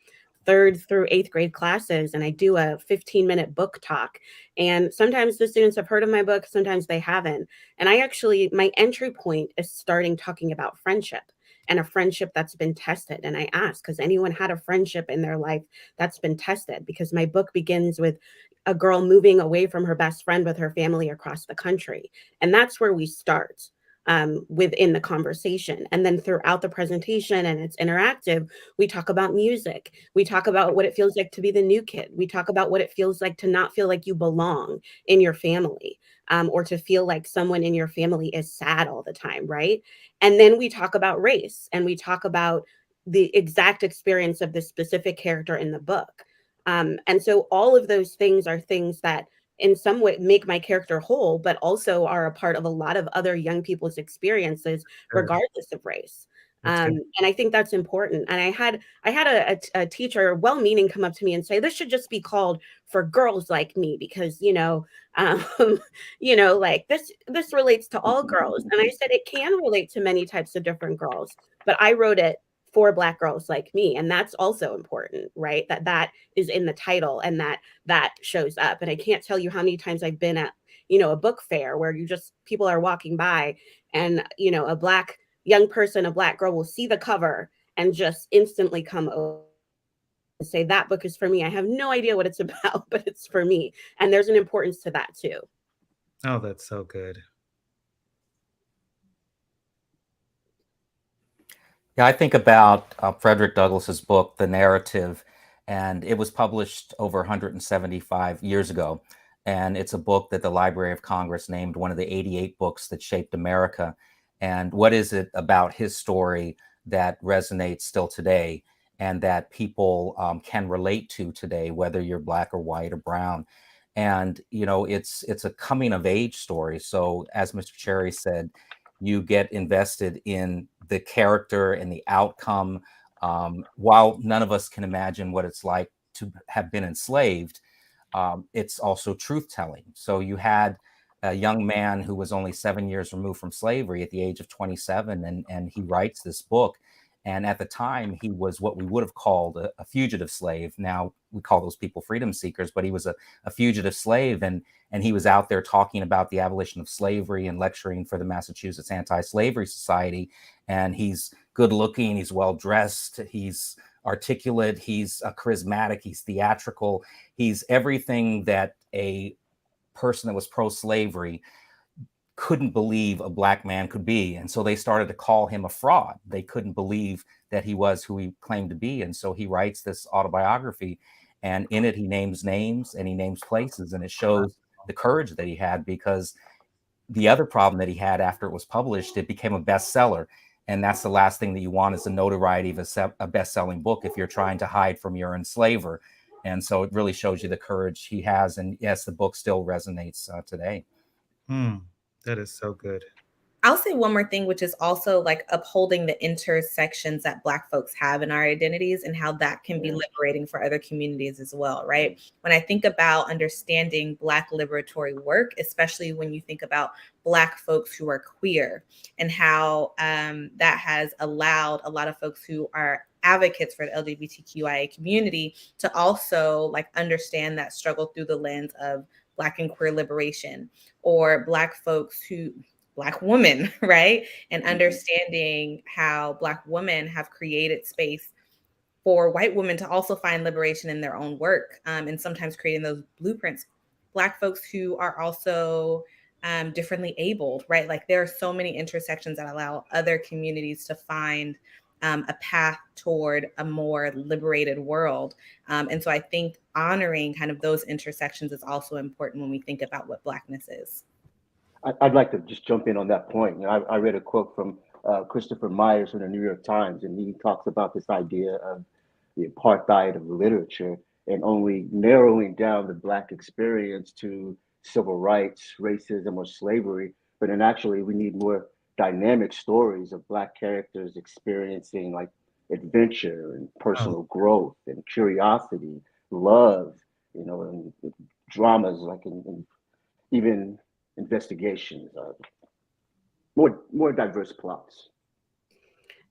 3rd through 8th grade classes, and I do a 15-minute book talk. And sometimes the students have heard of my book, sometimes they haven't. And my entry point is starting talking about friendship, and a friendship that's been tested. And I ask, has anyone had a friendship in their life that's been tested? Because my book begins with a girl moving away from her best friend with her family across the country. And that's where we start. within the conversation. And then throughout the presentation, and it's interactive, we talk about music. We talk about what it feels like to be the new kid. We talk about what it feels like to not feel like you belong in your family, or to feel like someone in your family is sad all the time, right? And then we talk about race, and we talk about the exact experience of the specific character in the book. And so all of those things are things that in some way make my character whole, but also are a part of a lot of other young people's experiences, Good. regardless of race. That's good. And I think that's important. And I had a teacher, well-meaning, come up to me and say, this should just be called For Girls Like Me, because, um, like this relates to all girls. And I said, it can relate to many types of different girls, but I wrote it for Black girls like me. And that's also important, right? That is in the title, and that shows up. And I can't tell you how many times I've been at, a book fair where people are walking by, and, a Black young person, a Black girl will see the cover and just instantly come over and say, that book is for me. I have no idea what it's about, but it's for me. And there's an importance to that too. Oh, that's so good. Yeah, I think about Frederick Douglass's book, The Narrative, and it was published over 175 years ago. And it's a book that the Library of Congress named one of the 88 books that shaped America. And what is it about his story that resonates still today, and that people can relate to today, whether you're Black or white or brown? And, it's a coming of age story. So as Mr. Cherry said, you get invested in the character and the outcome. While none of us can imagine what it's like to have been enslaved, it's also truth telling. So you had a young man who was only 7 years removed from slavery at the age of 27, and he writes this book. And at the time, he was what we would have called a fugitive slave. Now we call those people freedom seekers, but he was a fugitive slave. And he was out there talking about the abolition of slavery and lecturing for the Massachusetts Anti-Slavery Society. And he's good looking, he's well dressed, he's articulate, he's charismatic, he's theatrical, he's everything that a person that was pro-slavery couldn't believe a Black man could be. And so they started to call him a fraud. They couldn't believe that he was who he claimed to be. And so he writes this autobiography, and in it he names names and he names places, and it shows the courage that he had, because the other problem that he had after it was published, it became a bestseller. And that's the last thing that you want, is the notoriety of a best-selling book if you're trying to hide from your enslaver. And so it really shows you the courage he has. And yes, the book still resonates today. That is so good. I'll say one more thing, which is also like upholding the intersections that Black folks have in our identities, and how that can be liberating for other communities as well, right? When I think about understanding Black liberatory work, especially when you think about Black folks who are queer, and how that has allowed a lot of folks who are advocates for the LGBTQIA community to also like understand that struggle through the lens of Black and queer liberation, or Black folks who Black women, right? And understanding how Black women have created space for white women to also find liberation in their own work, and sometimes creating those blueprints. Black folks who are also differently abled, right? Like there are so many intersections that allow other communities to find a path toward a more liberated world. And so I think honoring kind of those intersections is also important when we think about what Blackness is. I'd like to just jump in on that point. I read a quote from Christopher Myers from the New York Times, and he talks about this idea of the apartheid of literature, and only narrowing down the Black experience to civil rights, racism, or slavery. But then actually we need more dynamic stories of Black characters experiencing like adventure and personal growth and curiosity, love, and dramas like in even investigations, more diverse plots.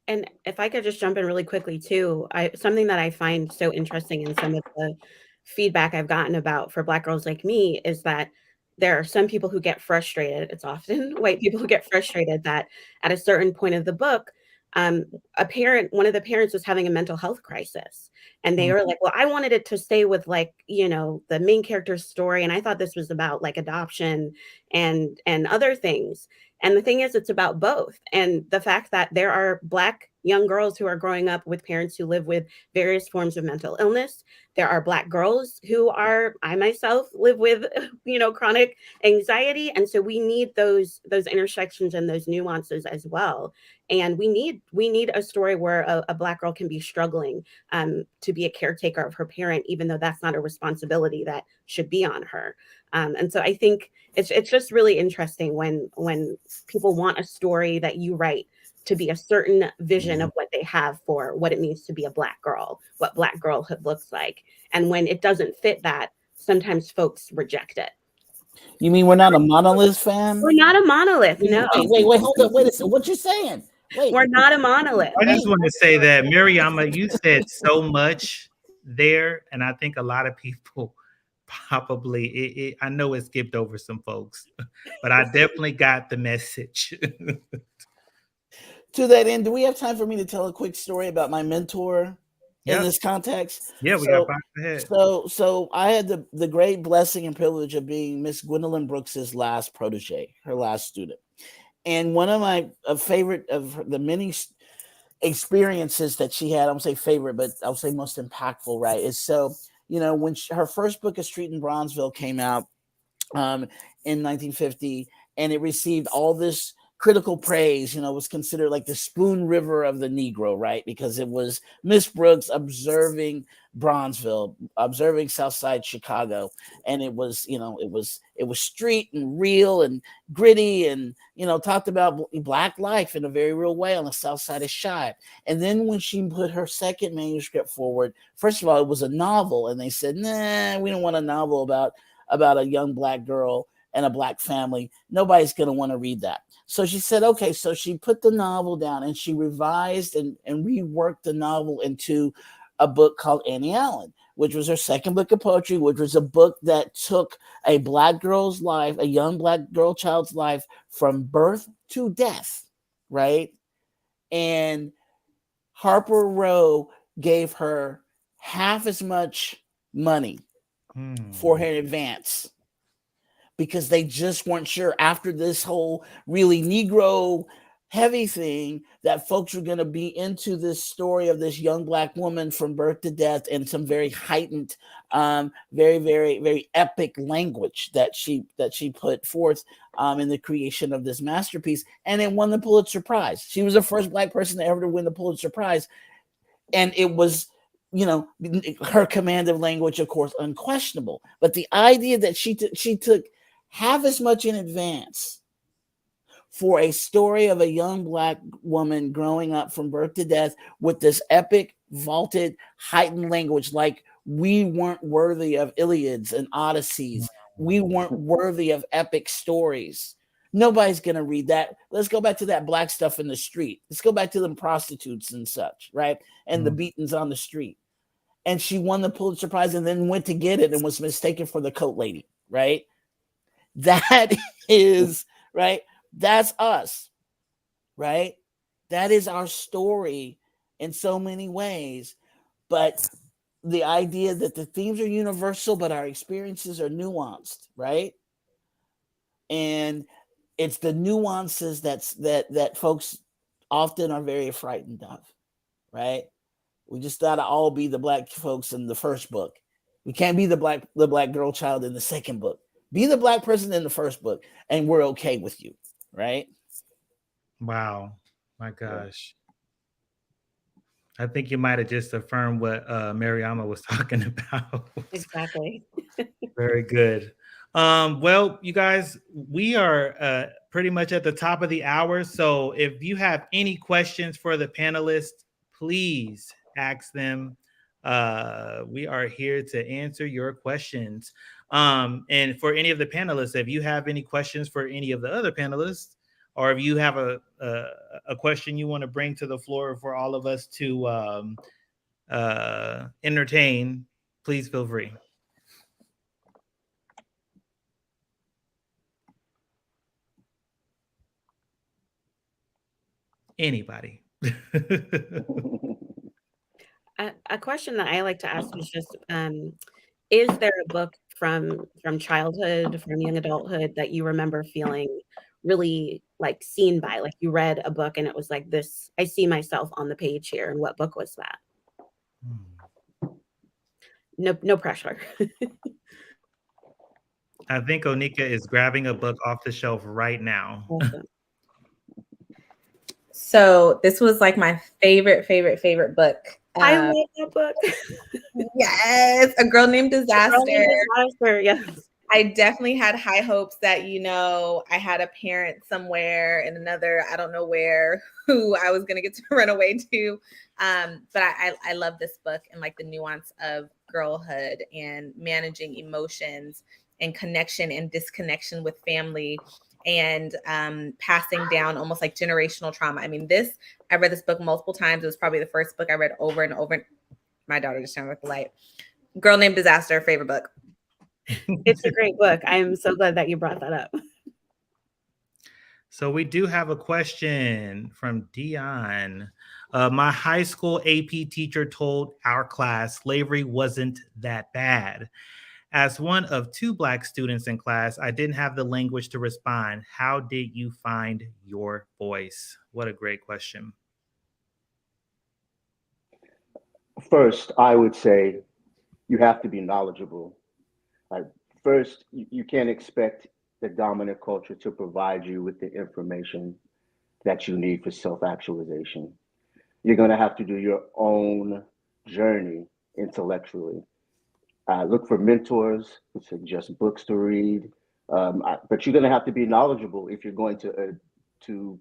And if I could just jump in really quickly too, something that I find so interesting in some of the feedback I've gotten about For Black Girls Like Me is that there are some people who get frustrated. It's often white people who get frustrated that at a certain point of the book, one of the parents was having a mental health crisis, and they were like, well, I wanted it to stay with like, the main character's story. And I thought this was about like adoption and other things. And the thing is, it's about both. And the fact that there are Black young girls who are growing up with parents who live with various forms of mental illness. There are Black girls who are, I myself live with, chronic anxiety. And so we need those intersections and those nuances as well. And we need a story where a Black girl can be struggling to be a caretaker of her parent, even though that's not a responsibility that should be on her. And so I think it's just really interesting when people want a story that you write to be a certain vision of what they have for what it means to be a Black girl, what Black girlhood looks like. And when it doesn't fit that, sometimes folks reject it. You mean we're not a monolith, fam? We're not a monolith, no. Wait, hold up. Wait a second. What you saying? Wait. We're not a monolith. I just want to say that, Mariama, you said so much there, and I think a lot of people probably, I know it skipped over some folks, but I definitely got the message. To that end, do we have time for me to tell a quick story about my mentor in this context? Yeah, we got 5 ahead. So I had the great blessing and privilege of being Miss Gwendolyn Brooks's last protege, her last student. And one of my favorite of the many experiences that she had, I won't say favorite, but I'll say most impactful, right? Is when her first book, A Street in Bronzeville, came out in 1950, and it received all this critical praise, was considered like the Spoon River of the Negro, right? Because it was Miss Brooks observing Bronzeville, observing Southside Chicago, and it was street and real and gritty, and talked about Black life in a very real way on the South Side of Chi. And then when she put her second manuscript forward, first of all, it was a novel, and they said, nah, we don't want a novel about a young Black girl and a Black family. Nobody's going to want to read that. So she said, okay, so she put the novel down, and she revised and reworked the novel into a book called Annie Allen, which was her second book of poetry, which was a book that took a Black girl's life, a young Black girl child's life, from birth to death, right? And Harper Row gave her half as much money for her in advance, because they just weren't sure after this whole really Negro heavy thing that folks were going to be into this story of this young Black woman from birth to death, and some very heightened, very, very, very epic language that she put forth in the creation of this masterpiece. And it won the Pulitzer Prize. She was the first Black person to ever win the Pulitzer Prize. And it was, her command of language, of course, unquestionable. But the idea that she took half as much in advance for a story of a young Black woman growing up from birth to death with this epic, vaulted, heightened language, like we weren't worthy of Iliads and Odysseys. We weren't worthy of epic stories. Nobody's going to read that. Let's go back to that Black stuff in the street. Let's go back to them prostitutes and such, right? And the beatings on the street. And she won the Pulitzer Prize, and then went to get it and was mistaken for the coat lady, right? That is, right? That's us, right? That is our story in so many ways. But the idea that the themes are universal, but our experiences are nuanced, right? And it's the nuances that folks often are very frightened of, right? We just gotta all be the Black folks in the first book. We can't be the black girl child in the second book. Be the Black person in the first book, and we're okay with you, right? Wow, my gosh. I think you might have just affirmed what Mariama was talking about. Exactly. Very good. Well, you guys, we are pretty much at the top of the hour. So if you have any questions for the panelists, please ask them. We are here to answer your questions. And for any of the panelists, if you have any questions for any of the other panelists, or if you have a question you want to bring to the floor for all of us to entertain, please feel free. Anybody. A question that I like to ask is just, is there a book from childhood, from young adulthood that you remember feeling really like seen by? Like you read a book and it was like this, I see myself on the page here. And what book was that? No pressure. I think Onika is grabbing a book off the shelf right now. Awesome. So this was like my favorite book. I love that book. Yes, A Girl Named Disaster. Yes. I definitely had high hopes that, I had a parent somewhere in another, I don't know where, who I was going to get to run away to. But I love this book and like the nuance of girlhood and managing emotions and connection and disconnection with family and passing down almost like generational trauma. I mean, I read this book multiple times. It was probably the first book I read over and over. My daughter just turned with the light. Girl Named Disaster, favorite book. It's a great book. I'm so glad that you brought that up. So we do have a question from Dion. My high school AP teacher told our class slavery wasn't that bad. As one of 2 Black students in class, I didn't have the language to respond. How did you find your voice? What a great question. First, I would say you have to be knowledgeable. First, you can't expect the dominant culture to provide you with the information that you need for self-actualization. You're going to have to do your own journey intellectually. Look for mentors who suggest books to read, but you're going to have to be knowledgeable if you're going to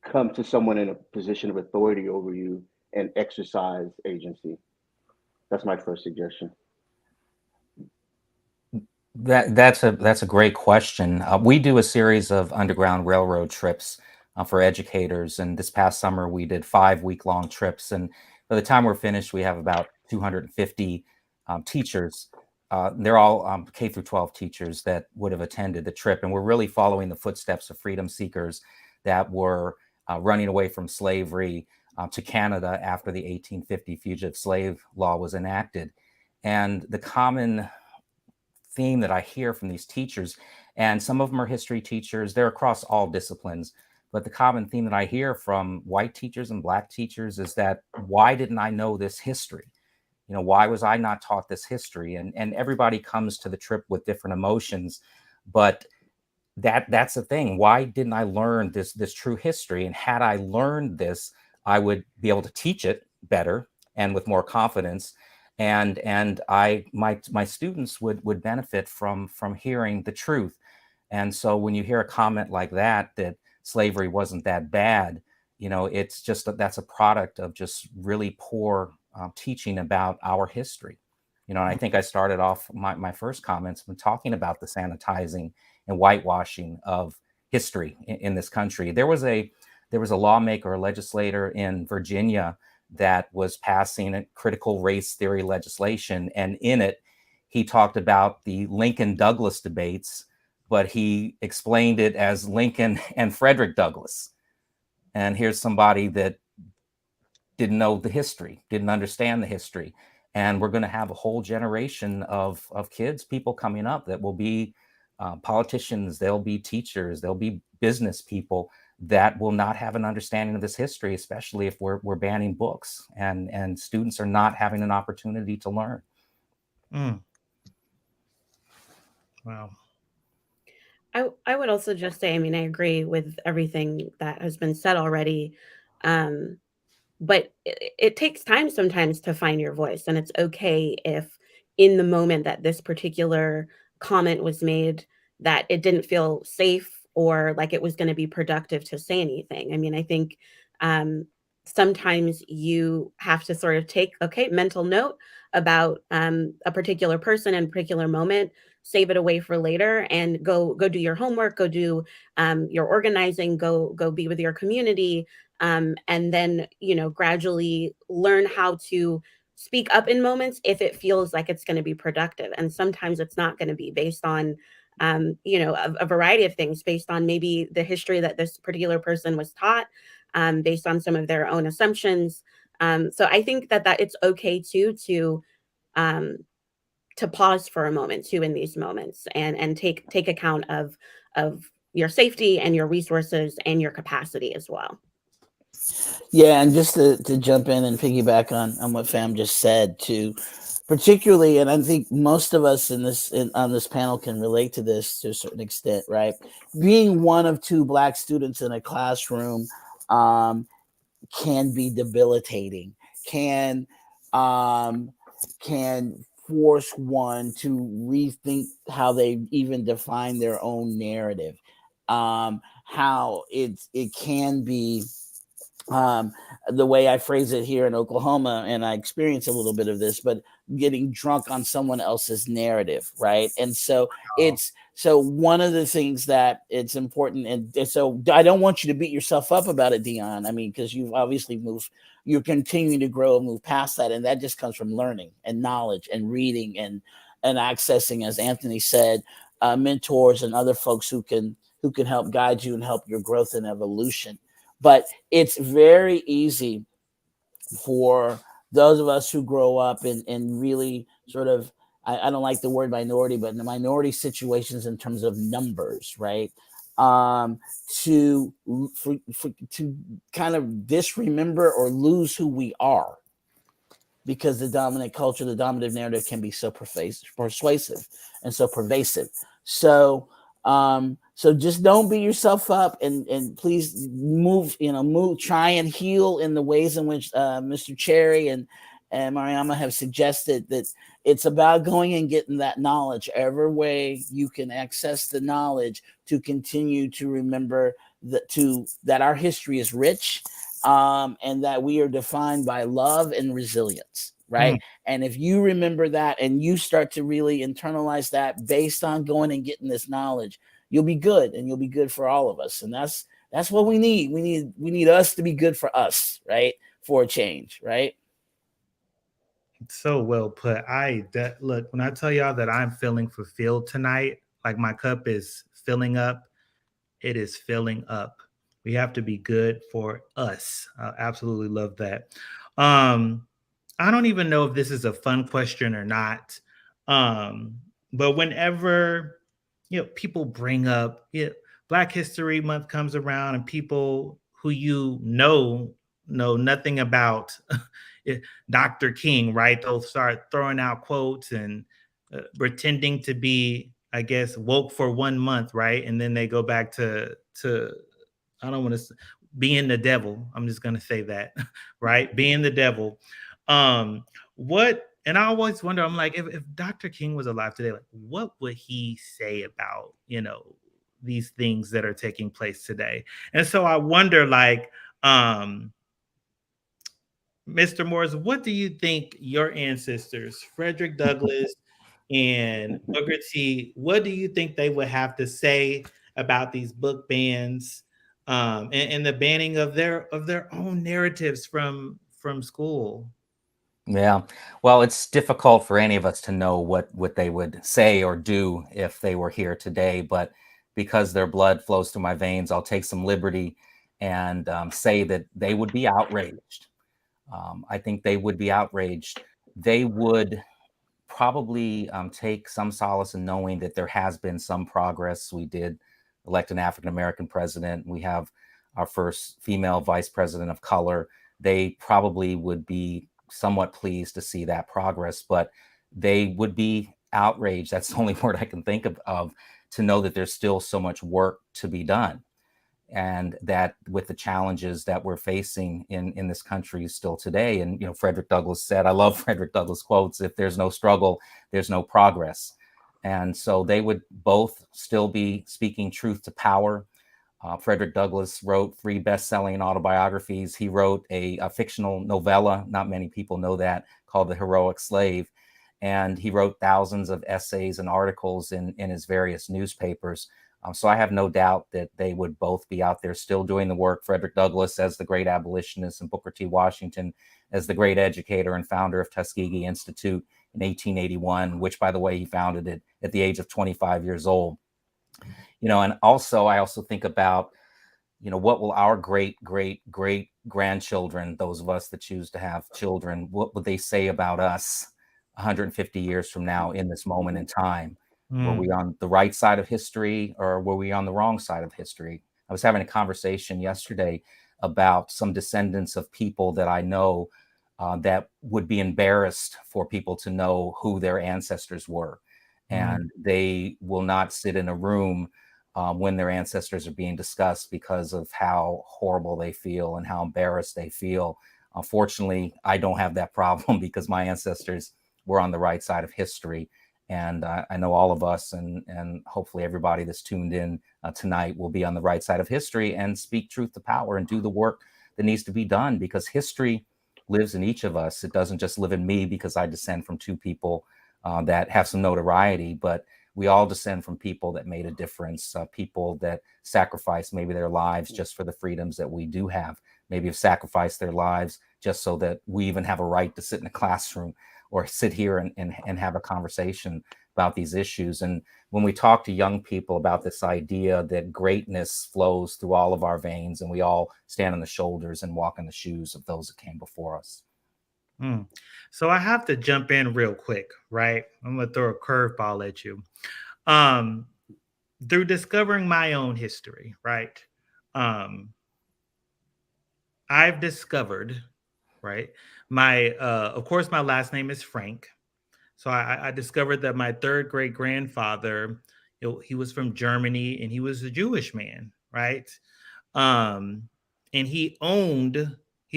come to someone in a position of authority over you and exercise agency. That's my first suggestion. That's a great question. We do a series of Underground Railroad trips for educators, and this past summer we did 5 week-long trips. And by the time we're finished, we have about 250 teachers. They're all K through 12 teachers that would have attended the trip, and we're really following the footsteps of freedom seekers that were running away from slavery to Canada after the 1850 Fugitive Slave Law was enacted. And the common theme that I hear from these teachers, and some of them are history teachers, they're across all disciplines, but the common theme that I hear from white teachers and Black teachers is that, why didn't I know this history? Why was I not taught this history? And everybody comes to the trip with different emotions, but that's the thing. Why didn't I learn this true history? And had I learned this, I would be able to teach it better and with more confidence. And my students would benefit from hearing the truth. And so when you hear a comment like that slavery wasn't that bad, it's just that's a product of just really poor teaching about our history. And I think I started off my first comments when talking about the sanitizing and whitewashing of history in this country. There was a lawmaker, a legislator in Virginia that was passing a critical race theory legislation. And in it, he talked about the Lincoln-Douglas debates, but he explained it as Lincoln and Frederick Douglass. And here's somebody that didn't know the history, didn't understand the history. And we're going to have a whole generation of kids, people coming up that will be politicians, they'll be teachers, they'll be business people that will not have an understanding of this history, especially if we're banning books and students are not having an opportunity to learn. Wow. I would also just say, I agree with everything that has been said already. But it takes time sometimes to find your voice. And it's okay if in the moment that this particular comment was made, that it didn't feel safe or like it was going to be productive to say anything. I think sometimes you have to sort of take, mental note about a particular person and particular moment, save it away for later, and go do your homework, go do your organizing, go be with your community, and then gradually learn how to speak up in moments if it feels like it's going to be productive. And sometimes it's not going to be, based on a variety of things, based on maybe the history that this particular person was taught, based on some of their own assumptions. So I think that it's okay to pause for a moment too in these moments, and take account of your safety and your resources and your capacity as well. Yeah, and just to jump in and piggyback on what Fam just said too, particularly, and I think most of us on this panel can relate to this to a certain extent, right? Being one of two Black students in a classroom can be debilitating, can force one to rethink how they even define their own narrative, how it can be the way I phrase it here in Oklahoma, and I experience a little bit of this, but getting drunk on someone else's narrative, right? And so so one of the things that it's important, and so I don't want you to beat yourself up about it, Dion. I mean, because you've obviously you're continuing to grow and move past that, and that just comes from learning and knowledge and reading and accessing, as Anthony said, mentors and other folks who can help guide you and help your growth and evolution. But it's very easy for those of us who grow up in really sort of, I don't like the word minority, but in the minority situations in terms of numbers, right? To kind of disremember or lose who we are, because the dominant culture, the dominant narrative can be so persuasive and so pervasive. So just don't beat yourself up, and please move, try and heal in the ways in which Mr. Cherry and Mariama have suggested, that it's about going and getting that knowledge every way you can access the knowledge to continue to remember that our history is rich, and that we are defined by love and resilience. Right. And if you remember that and you start to really internalize that based on going and getting this knowledge, you'll be good, and you'll be good for all of us. And that's what we need. We need us to be good for us, right? For a change, right? So well put. Look, when I tell y'all that I'm feeling fulfilled tonight, like my cup is filling up, it is filling up. We have to be good for us. I absolutely love that. I don't even know if this is a fun question or not. But whenever people bring up Black History Month comes around, and people who know nothing about Dr. King, right? They'll start throwing out quotes and pretending to be, I guess, woke for 1 month, right? And then they go back to I don't want to being the devil. I'm just gonna say that, right? Being the devil. And I always wonder, I'm like, if Dr. King was alive today, like, what would he say about, these things that are taking place today? And so I wonder, like, Mr. Morris, what do you think your ancestors, Frederick Douglass and Booker T, what do you think they would have to say about these book bans, and the banning of their own narratives from school? Yeah, well, it's difficult for any of us to know what they would say or do if they were here today, but because their blood flows through my veins, I'll take some liberty and say that they would be outraged. I think they would be outraged. They would probably take some solace in knowing that there has been some progress. We did elect an African-American president. We have our first female vice president of color. They probably would be somewhat pleased to see that progress, but they would be outraged. That's the only word I can think of to know that there's still so much work to be done. And that with the challenges that we're facing in this country still today. And, Frederick Douglass said, I love Frederick Douglass quotes, if there's no struggle, there's no progress. And so they would both still be speaking truth to power. Frederick Douglass wrote 3 best-selling autobiographies. He wrote a fictional novella, not many people know that, called The Heroic Slave. And he wrote thousands of essays and articles in his various newspapers. So I have no doubt that they would both be out there still doing the work. Frederick Douglass as the great abolitionist, and Booker T. Washington as the great educator and founder of Tuskegee Institute in 1881, which, by the way, he founded it at the age of 25 years old. And also, I also think about, what will our great grandchildren, those of us that choose to have children, what would they say about us 150 years from now in this moment in time? Were Mm. we on the right side of history, or were we on the wrong side of history? I was having a conversation yesterday about some descendants of people that I know that would be embarrassed for people to know who their ancestors were. And they will not sit in a room when their ancestors are being discussed because of how horrible they feel and how embarrassed they feel. Unfortunately, I don't have that problem because my ancestors were on the right side of history. And I know all of us, and hopefully everybody that's tuned in tonight will be on the right side of history and speak truth to power and do the work that needs to be done, because history lives in each of us. It doesn't just live in me because I descend from two people that have some notoriety, but we all descend from people that made a difference, people that sacrificed maybe their lives just for the freedoms that we do have, maybe have sacrificed their lives just so that we even have a right to sit in a classroom or sit here and have a conversation about these issues. And when we talk to young people about this idea that greatness flows through all of our veins and we all stand on the shoulders and walk in the shoes of those that came before us. So I have to jump in real quick, right? I'm going to throw a curveball at you. Through discovering my own history, right? I've discovered, right? Of course, my last name is Frank. So I discovered that my third great grandfather, he was from Germany and he was a Jewish man, right? And he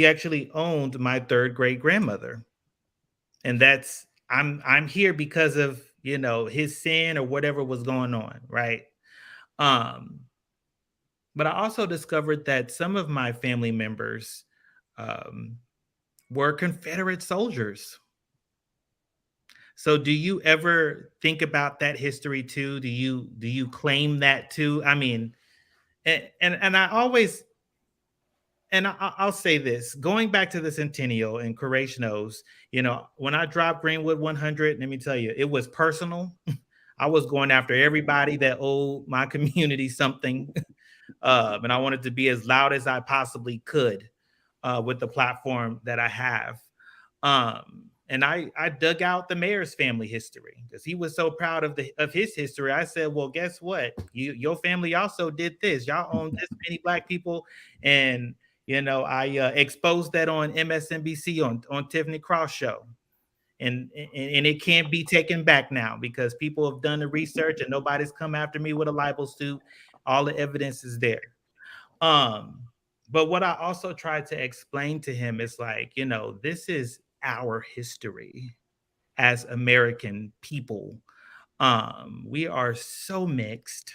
actually owned my third great grandmother. And I'm here because of, his sin or whatever was going on, right? But I also discovered that some of my family members were Confederate soldiers. So do you ever think about that history too? Do you claim that too? I mean, and I always, and I'll say this, going back to the Centennial and Courage knows, when I dropped Greenwood 100, let me tell you, it was personal. I was going after everybody that owed my community something. And I wanted to be as loud as I possibly could with the platform that I have. And I dug out the mayor's family history because he was so proud of his history. I said, well, guess what? Your family also did this. Y'all own this many Black people. And, I exposed that on MSNBC on Tiffany Cross show. And it can't be taken back now because people have done the research and nobody's come after me with a libel suit. All the evidence is there. But what I also tried to explain to him is like, this is our history as American people. We are so mixed.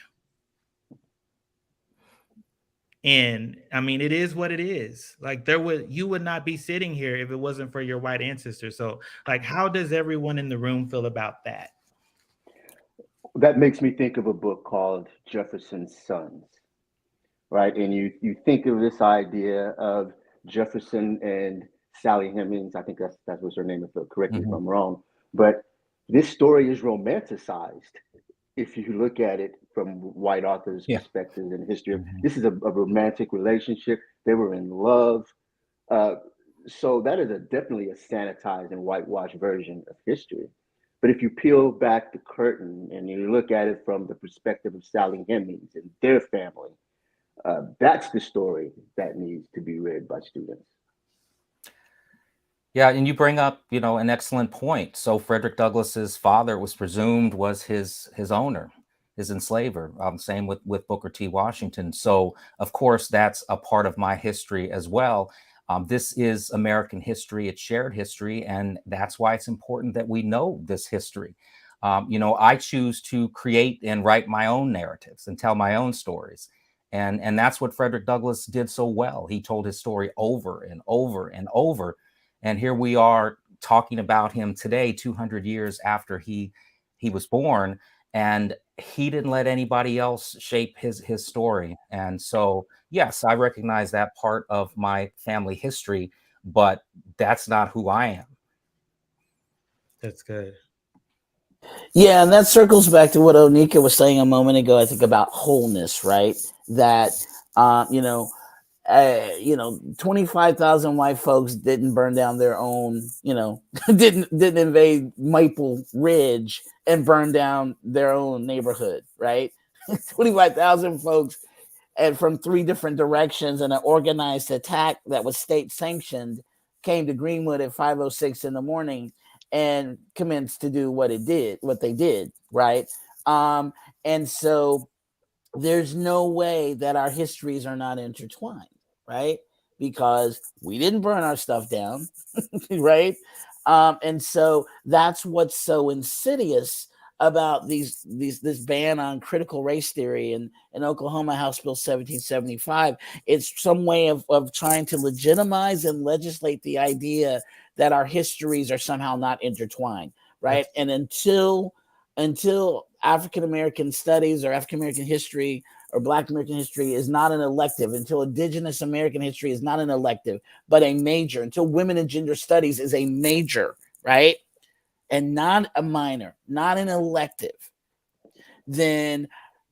And I mean, it is what it is. Like you would not be sitting here if it wasn't for your white ancestors. So like, how does everyone in the room feel about that? That makes me think of a book called Jefferson's Sons, right? And you think of this idea of Jefferson and Sally Hemings. I think that's what her name is. Correct me if I'm wrong. But this story is romanticized if you look at it from white authors' perspectives and history. This is a romantic relationship. They were in love. So that is definitely a sanitized and whitewashed version of history. But if you peel back the curtain and you look at it from the perspective of Sally Hemings and their family, that's the story that needs to be read by students. Yeah, and you bring up, an excellent point. So Frederick Douglass's father was presumed was his owner, his enslaver. Same with Booker T. Washington. So of course that's a part of my history as well. This is American history, it's shared history, and that's why it's important that we know this history. I choose to create and write my own narratives and tell my own stories. And that's what Frederick Douglass did so well. He told his story over and over and over. And here we are talking about him today, 200 years after he was born, and he didn't let anybody else shape his story. And so, yes, I recognize that part of my family history, but that's not who I am. That's good. Yeah, and that circles back to what Onika was saying a moment ago, I think, about wholeness, right? That, 25,000 white folks didn't burn down their own, didn't invade Maple Ridge and burn down their own neighborhood, right? 25,000 folks and from 3 different directions in an organized attack that was state sanctioned came to Greenwood at 5:06 in the morning and commenced to do what they did, right? And so there's no way that our histories are not intertwined, right? Because we didn't burn our stuff down, right? And so that's what's so insidious about this ban on critical race theory in Oklahoma, House Bill 1775. It's some way of trying to legitimize and legislate the idea that our histories are somehow not intertwined, right? And until African American studies or African American history or Black American history is not an elective, until Indigenous American history is not an elective, but a major, until women and gender studies is a major, right? And not a minor, not an elective, then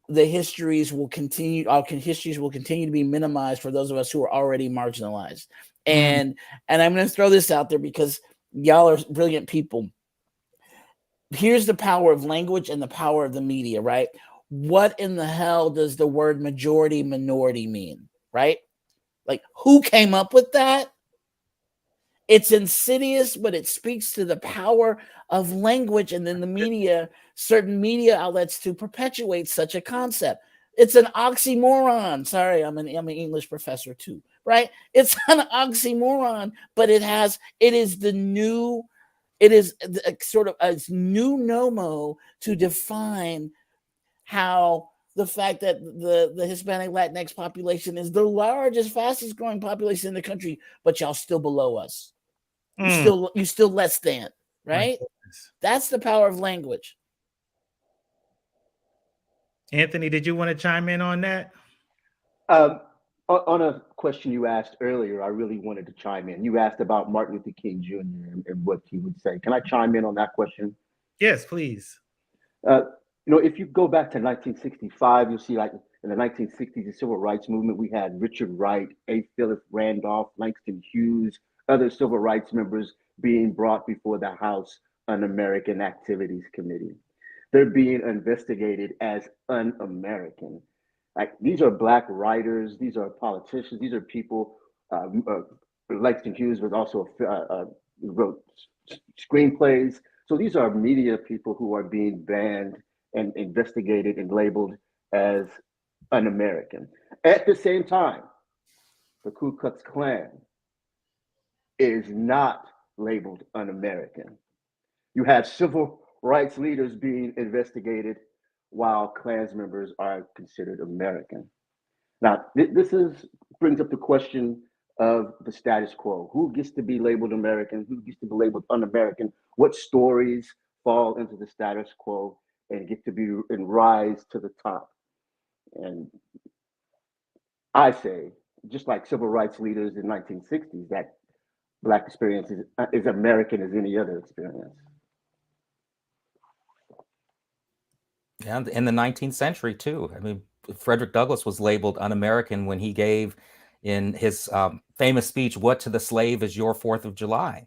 the histories will continue, our histories will continue to be minimized for those of us who are already marginalized. And I'm going to throw this out there because y'all are brilliant people. Here's the power of language and the power of the media, right? What in the hell does the word majority minority mean, right? Like, who came up with that? It's insidious, but it speaks to the power of language and then the media, certain media outlets to perpetuate such a concept. It's an oxymoron. Sorry, I'm an English professor too, right? It's an oxymoron, but it is sort of a new nomo to define how the fact that the Hispanic Latinx population is the largest, fastest growing population in the country, but y'all still below us. You still less than, right? That's the power of language. Anthony, did you want to chime in on that? On a question you asked earlier, I really wanted to chime in. You asked about Martin Luther King Jr. and what he would say. Can I chime in on that question? Yes, please. If you go back to 1965, you'll see, like, in the 1960s, the civil rights movement, we had Richard Wright, A. Philip Randolph, Langston Hughes, other civil rights members being brought before the House Un-American Activities Committee. They're being investigated as un-American. Like, these are Black writers, these are politicians, these are people. Langston Hughes was also wrote screenplays. So these are media people who are being banned and investigated and labeled as un-American. At the same time, the Ku Klux Klan is not labeled un-American. You have civil rights leaders being investigated while Klans members are considered American. Now, this brings up the question of the status quo. Who gets to be labeled American? Who gets to be labeled un-American? What stories fall into the status quo and get to be and rise to the top? And I say, just like civil rights leaders in 1960s, that Black experience is as American as any other experience. And in the 19th century too. I mean, Frederick Douglass was labeled un-American when he gave in his famous speech, "What to the slave is your 4th of July?"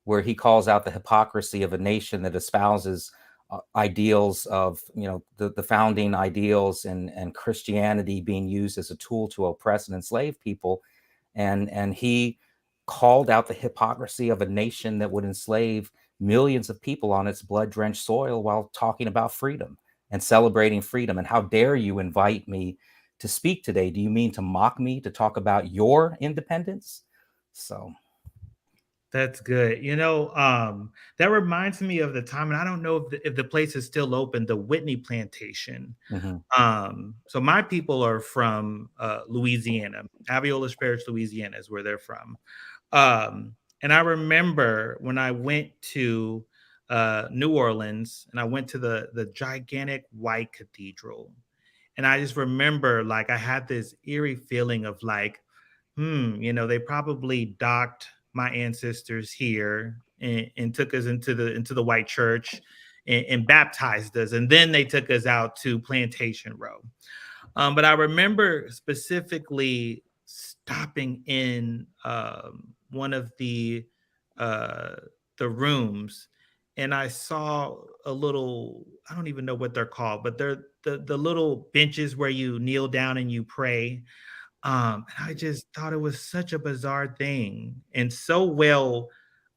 where he calls out the hypocrisy of a nation that espouses ideals of, the founding ideals and Christianity being used as a tool to oppress and enslave people. And he called out the hypocrisy of a nation that would enslave millions of people on its blood-drenched soil while talking about freedom and celebrating freedom. And how dare you invite me to speak today? Do you mean to mock me, to talk about your independence? So that's good. That reminds me of the time, and I don't know if the place is still open, the Whitney Plantation. So my people are from Louisiana. Aviola Parish, Louisiana is where they're from. And I remember when I went to New Orleans and I went to the gigantic white cathedral. And I just remember, like, I had this eerie feeling of like, they probably docked my ancestors here and took us into the white church and baptized us. And then they took us out to Plantation Row. But I remember specifically stopping in one of the rooms, and I saw a little, I don't even know what they're called, but they're the little benches where you kneel down and you pray. And I just thought it was such a bizarre thing and so well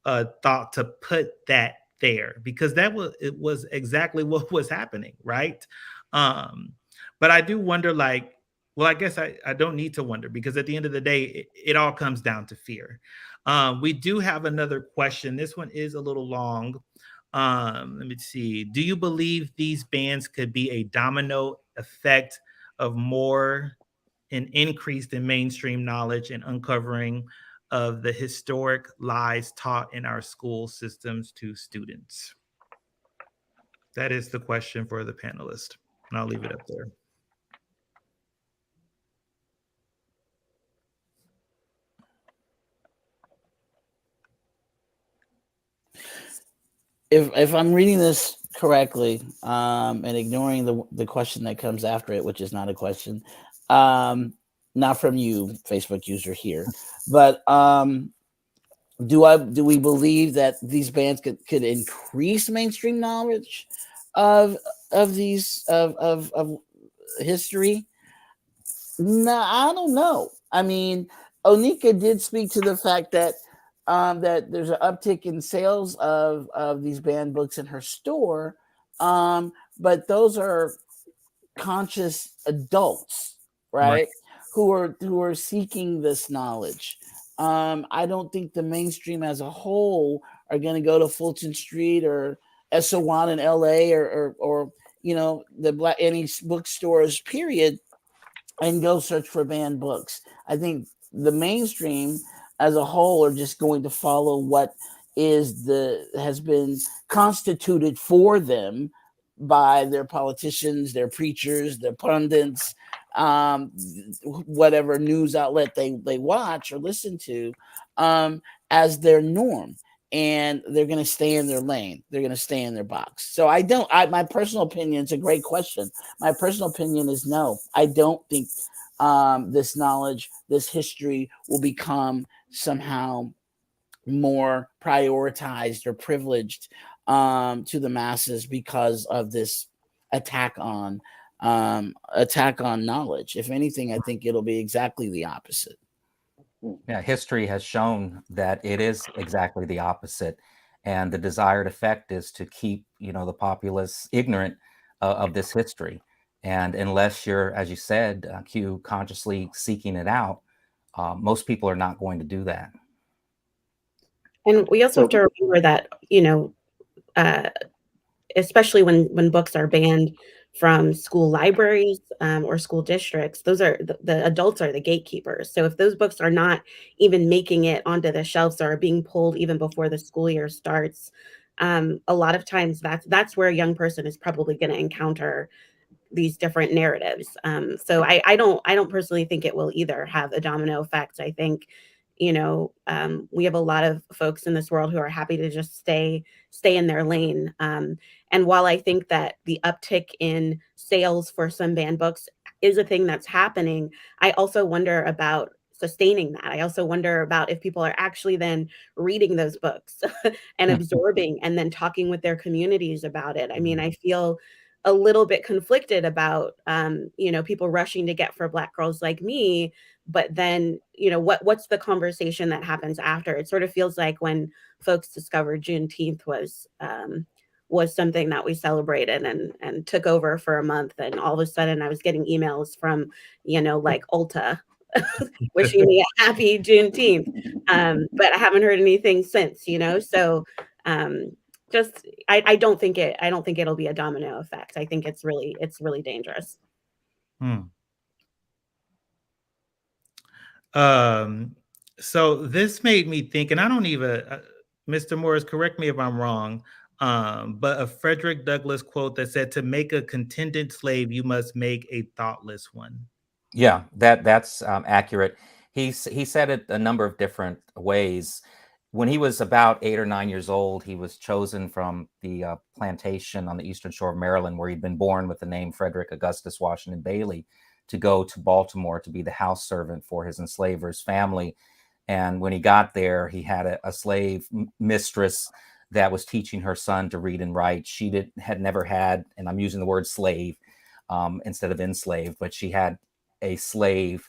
thought to put that there, because it was exactly what was happening, right? Um, but I do wonder, like, well, I guess I don't need to wonder, because at the end of the day, it all comes down to fear. We do have another question. This one is a little long. Let me see. Do you believe these bans could be a domino effect of more an increase in mainstream knowledge and uncovering of the historic lies taught in our school systems to students? That is the question for the panelist, and I'll leave it up there. If I'm reading this correctly, and ignoring the question that comes after it, which is not a question, not from you, Facebook user here, but do we believe that these bans could increase mainstream knowledge of history? No, I don't know. I mean, Onika did speak to the fact that that there's an uptick in sales of these banned books in her store, but those are conscious adults, right? Who are seeking this knowledge. I don't think the mainstream as a whole are going to go to Fulton Street or Essewan in LA or the any bookstores, period, and go search for banned books. I think the mainstream as a whole are just going to follow what has been constituted for them by their politicians, their preachers, their pundits, whatever news outlet they watch or listen to, as their norm. And they're going to stay in their lane. They're going to stay in their box. So my personal opinion, it's a great question. My personal opinion is no. I don't think this knowledge, this history will become somehow more prioritized or privileged to the masses because of this attack on knowledge. If anything, I think it'll be exactly the opposite. Yeah, history has shown that it is exactly the opposite, and the desired effect is to keep the populace ignorant of this history. And unless you're, as you said, Q, consciously seeking it out, most people are not going to do that. And we also have to remember that especially when books are banned from school libraries or school districts, those are the adults are the gatekeepers. So if those books are not even making it onto the shelves or are being pulled even before the school year starts, a lot of times that's where a young person is probably going to encounter these different narratives. So I don't personally think it will either have a domino effect. I think we have a lot of folks in this world who are happy to just stay in their lane. And while I think that the uptick in sales for some banned books is a thing that's happening, I also wonder about sustaining that. I also wonder about if people are actually then reading those books and absorbing and then talking with their communities about it. I mean, I feel a little bit conflicted about people rushing to get For Black Girls Like Me, but then what's the conversation that happens after? It sort of feels like when folks discovered Juneteenth was something that we celebrated and took over for a month, and all of a sudden I was getting emails from like Ulta wishing me a happy Juneteenth, but I haven't heard anything since. So I don't think it'll be a domino effect. I think it's really dangerous. So this made me think, and I don't even, Mr. Morris, correct me if I'm wrong, but a Frederick Douglass quote that said, "To make a contented slave, you must make a thoughtless one." Yeah, that's accurate. He said it a number of different ways. When he was about 8 or 9 years old, he was chosen from the plantation on the eastern shore of Maryland, where he'd been born with the name Frederick Augustus Washington Bailey, to go to Baltimore to be the house servant for his enslaver's family. And when he got there, he had a slave mistress that was teaching her son to read and write. She had never had, and I'm using the word slave instead of enslaved, but she had a slave.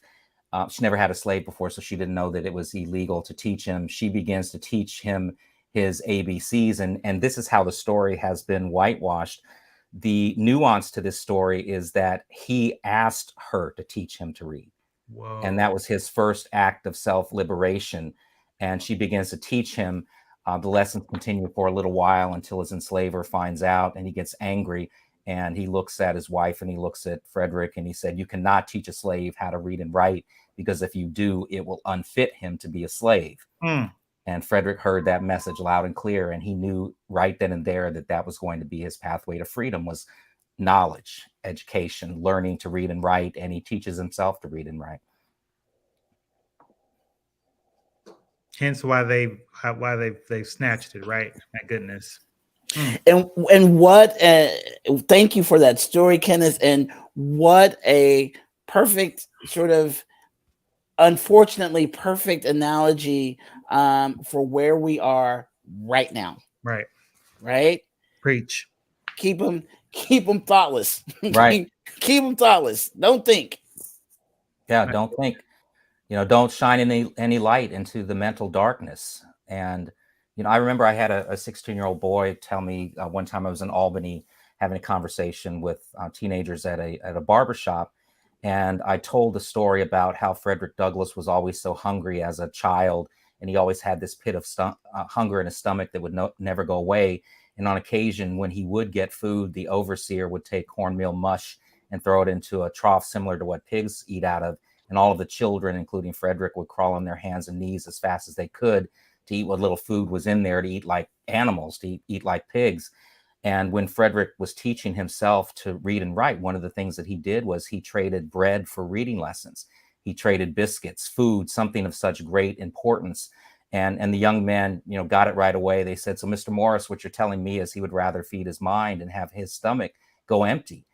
She never had a slave before, so she didn't know that it was illegal to teach him. She begins to teach him his ABCs, and this is how the story has been whitewashed. The nuance to this story is that he asked her to teach him to read. Whoa. And that was his first act of self-liberation. And she begins to teach him. The lessons continue for a little while until his enslaver finds out, and he gets angry. And he looks at his wife and he looks at Frederick, and he said, "You cannot teach a slave how to read and write, because if you do, it will unfit him to be a slave." And Frederick heard that message loud and clear, and he knew right then and there that that was going to be his pathway to freedom, was knowledge, education, learning to read and write, and he teaches himself to read and write. Hence why they've snatched it, right? My goodness. And what thank you for that story, Kenneth, and what a perfect sort of, unfortunately, perfect analogy for where we are right now. Right. Preach. Keep them thoughtless. Right. Keep them thoughtless. Don't think. Yeah, don't think. Don't shine any light into the mental darkness. And I remember I had a 16-year-old boy tell me one time I was in Albany having a conversation with teenagers at a barbershop. And I told the story about how Frederick Douglass was always so hungry as a child. And he always had this pit of hunger in his stomach that would never go away. And on occasion, when he would get food, the overseer would take cornmeal mush and throw it into a trough similar to what pigs eat out of. And all of the children, including Frederick, would crawl on their hands and knees as fast as they could to eat what little food was in there, to eat like animals, to eat like pigs. And when Frederick was teaching himself to read and write, one of the things that he did was he traded bread for reading lessons. He traded biscuits, food, something of such great importance. And the young man, got it right away. They said, "So, Mr. Morris, what you're telling me is he would rather feed his mind and have his stomach go empty."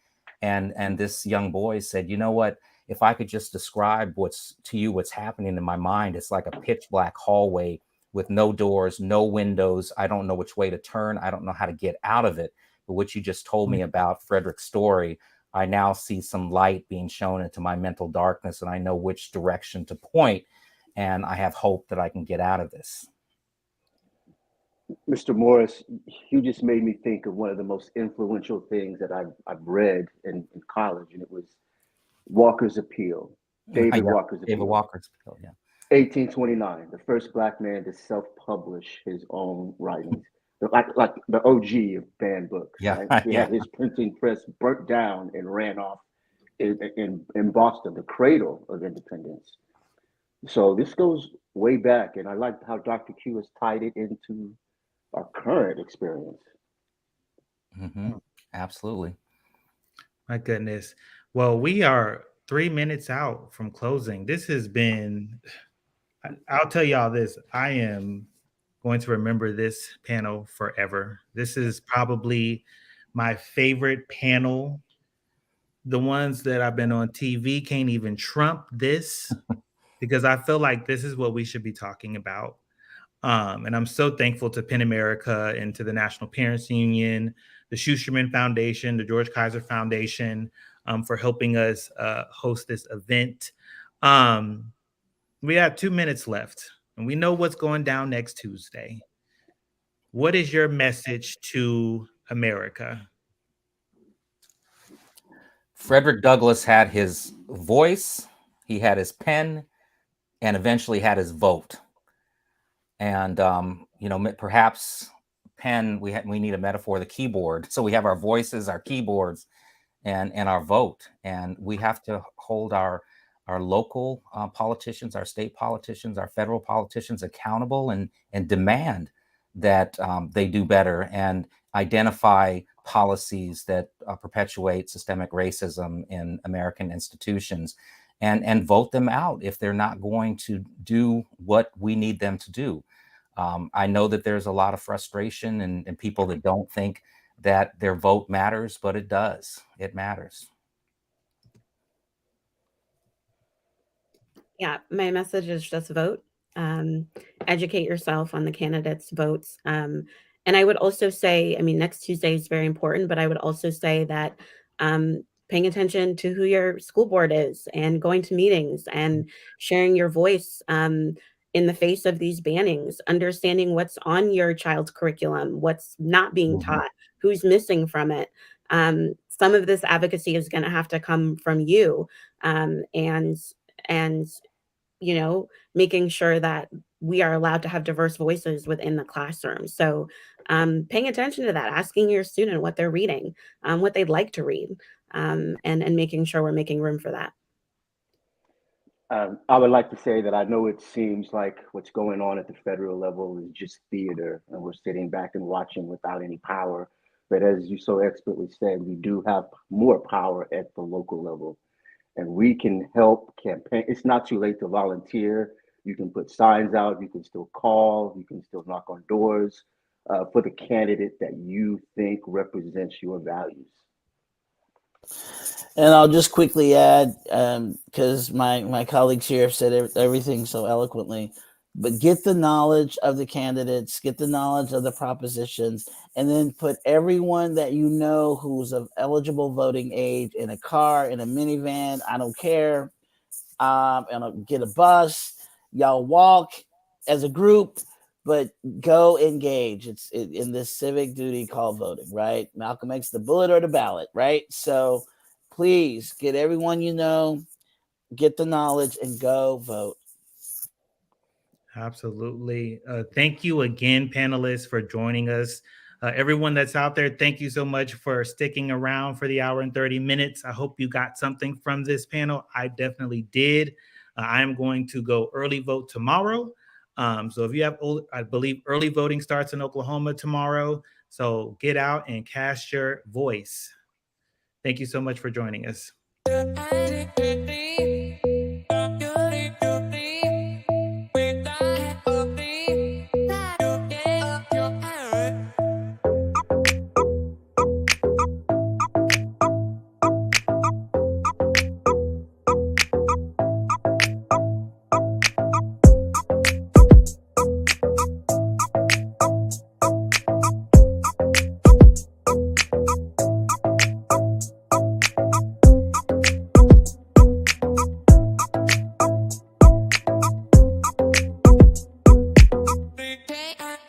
And this young boy said, "You know what? If I could just describe what's happening in my mind, it's like a pitch black hallway with no doors, no windows. I don't know which way to turn. I don't know how to get out of it. But what you just told me about Frederick's story, I now see some light being shown into my mental darkness, and I know which direction to point, and I have hope that I can get out of this." Mr. Morris, you just made me think of one of the most influential things that I've read in college, and it was Walker's Appeal. David Walker's Appeal. David Walker's Appeal, yeah. 1829, the first Black man to self-publish his own writings, like the OG of banned books. Yeah, right? He had his printing press burnt down and ran off in Boston, the cradle of independence. So this goes way back, and I like how Dr. Q has tied it into our current experience. Absolutely. My goodness. Well, we are 3 minutes out from closing. This has been, I'll tell y'all this, I am going to remember this panel forever. This is probably my favorite panel. The ones that I've been on TV can't even trump this, because I feel like this is what we should be talking about. And I'm so thankful to PEN America and to the National Parents Union, the Schusterman Foundation, the George Kaiser Foundation, for helping us host this event. We have 2 minutes left, and we know what's going down next Tuesday. What is your message to America? Frederick Douglass had his voice, he had his pen, and eventually had his vote. And, perhaps pen, we need a metaphor, the keyboard. So we have our voices, our keyboards, and our vote. And we have to hold our local politicians, our state politicians, our federal politicians accountable, and demand that they do better and identify policies that perpetuate systemic racism in American institutions, and vote them out if they're not going to do what we need them to do. I know that there's a lot of frustration and people that don't think that their vote matters, but it does. It matters. Yeah, my message is just vote. Educate yourself on the candidates' votes. And I would also say, I mean, next Tuesday is very important, but I would also say that paying attention to who your school board is and going to meetings and sharing your voice in the face of these bannings, understanding what's on your child's curriculum, what's not being taught, who's missing from it. Some of this advocacy is going to have to come from you. And you know, making sure that we are allowed to have diverse voices within the classroom. So paying attention to that, asking your student what they're reading, what they'd like to read, and making sure we're making room for that. I would like to say that I know it seems like what's going on at the federal level is just theater, and we're sitting back and watching without any power. But as you so expertly said, we do have more power at the local level, and we can help campaign. It's not too late to volunteer. You can put signs out, you can still call, you can still knock on doors for the candidate that you think represents your values. And I'll just quickly add, because my colleagues here have said everything so eloquently, but get the knowledge of the candidates, get the knowledge of the propositions, and then put everyone that you know who's of eligible voting age in a car, in a minivan, I don't care, and get a bus. Y'all walk as a group, but go engage. It's in this civic duty called voting, right? Malcolm X, the bullet or the ballot, right? So please get everyone you know, get the knowledge, and go vote. Absolutely. Thank you again, panelists, for joining us. Everyone that's out there, thank you so much for sticking around for the hour and 30 minutes. I hope you got something from this panel. I definitely did. I'm going to go early vote tomorrow. So if you have, I believe early voting starts in Oklahoma tomorrow. So get out and cast your voice. Thank you so much for joining us.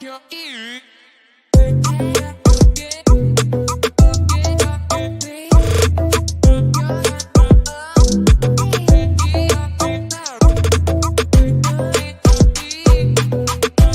Your ear.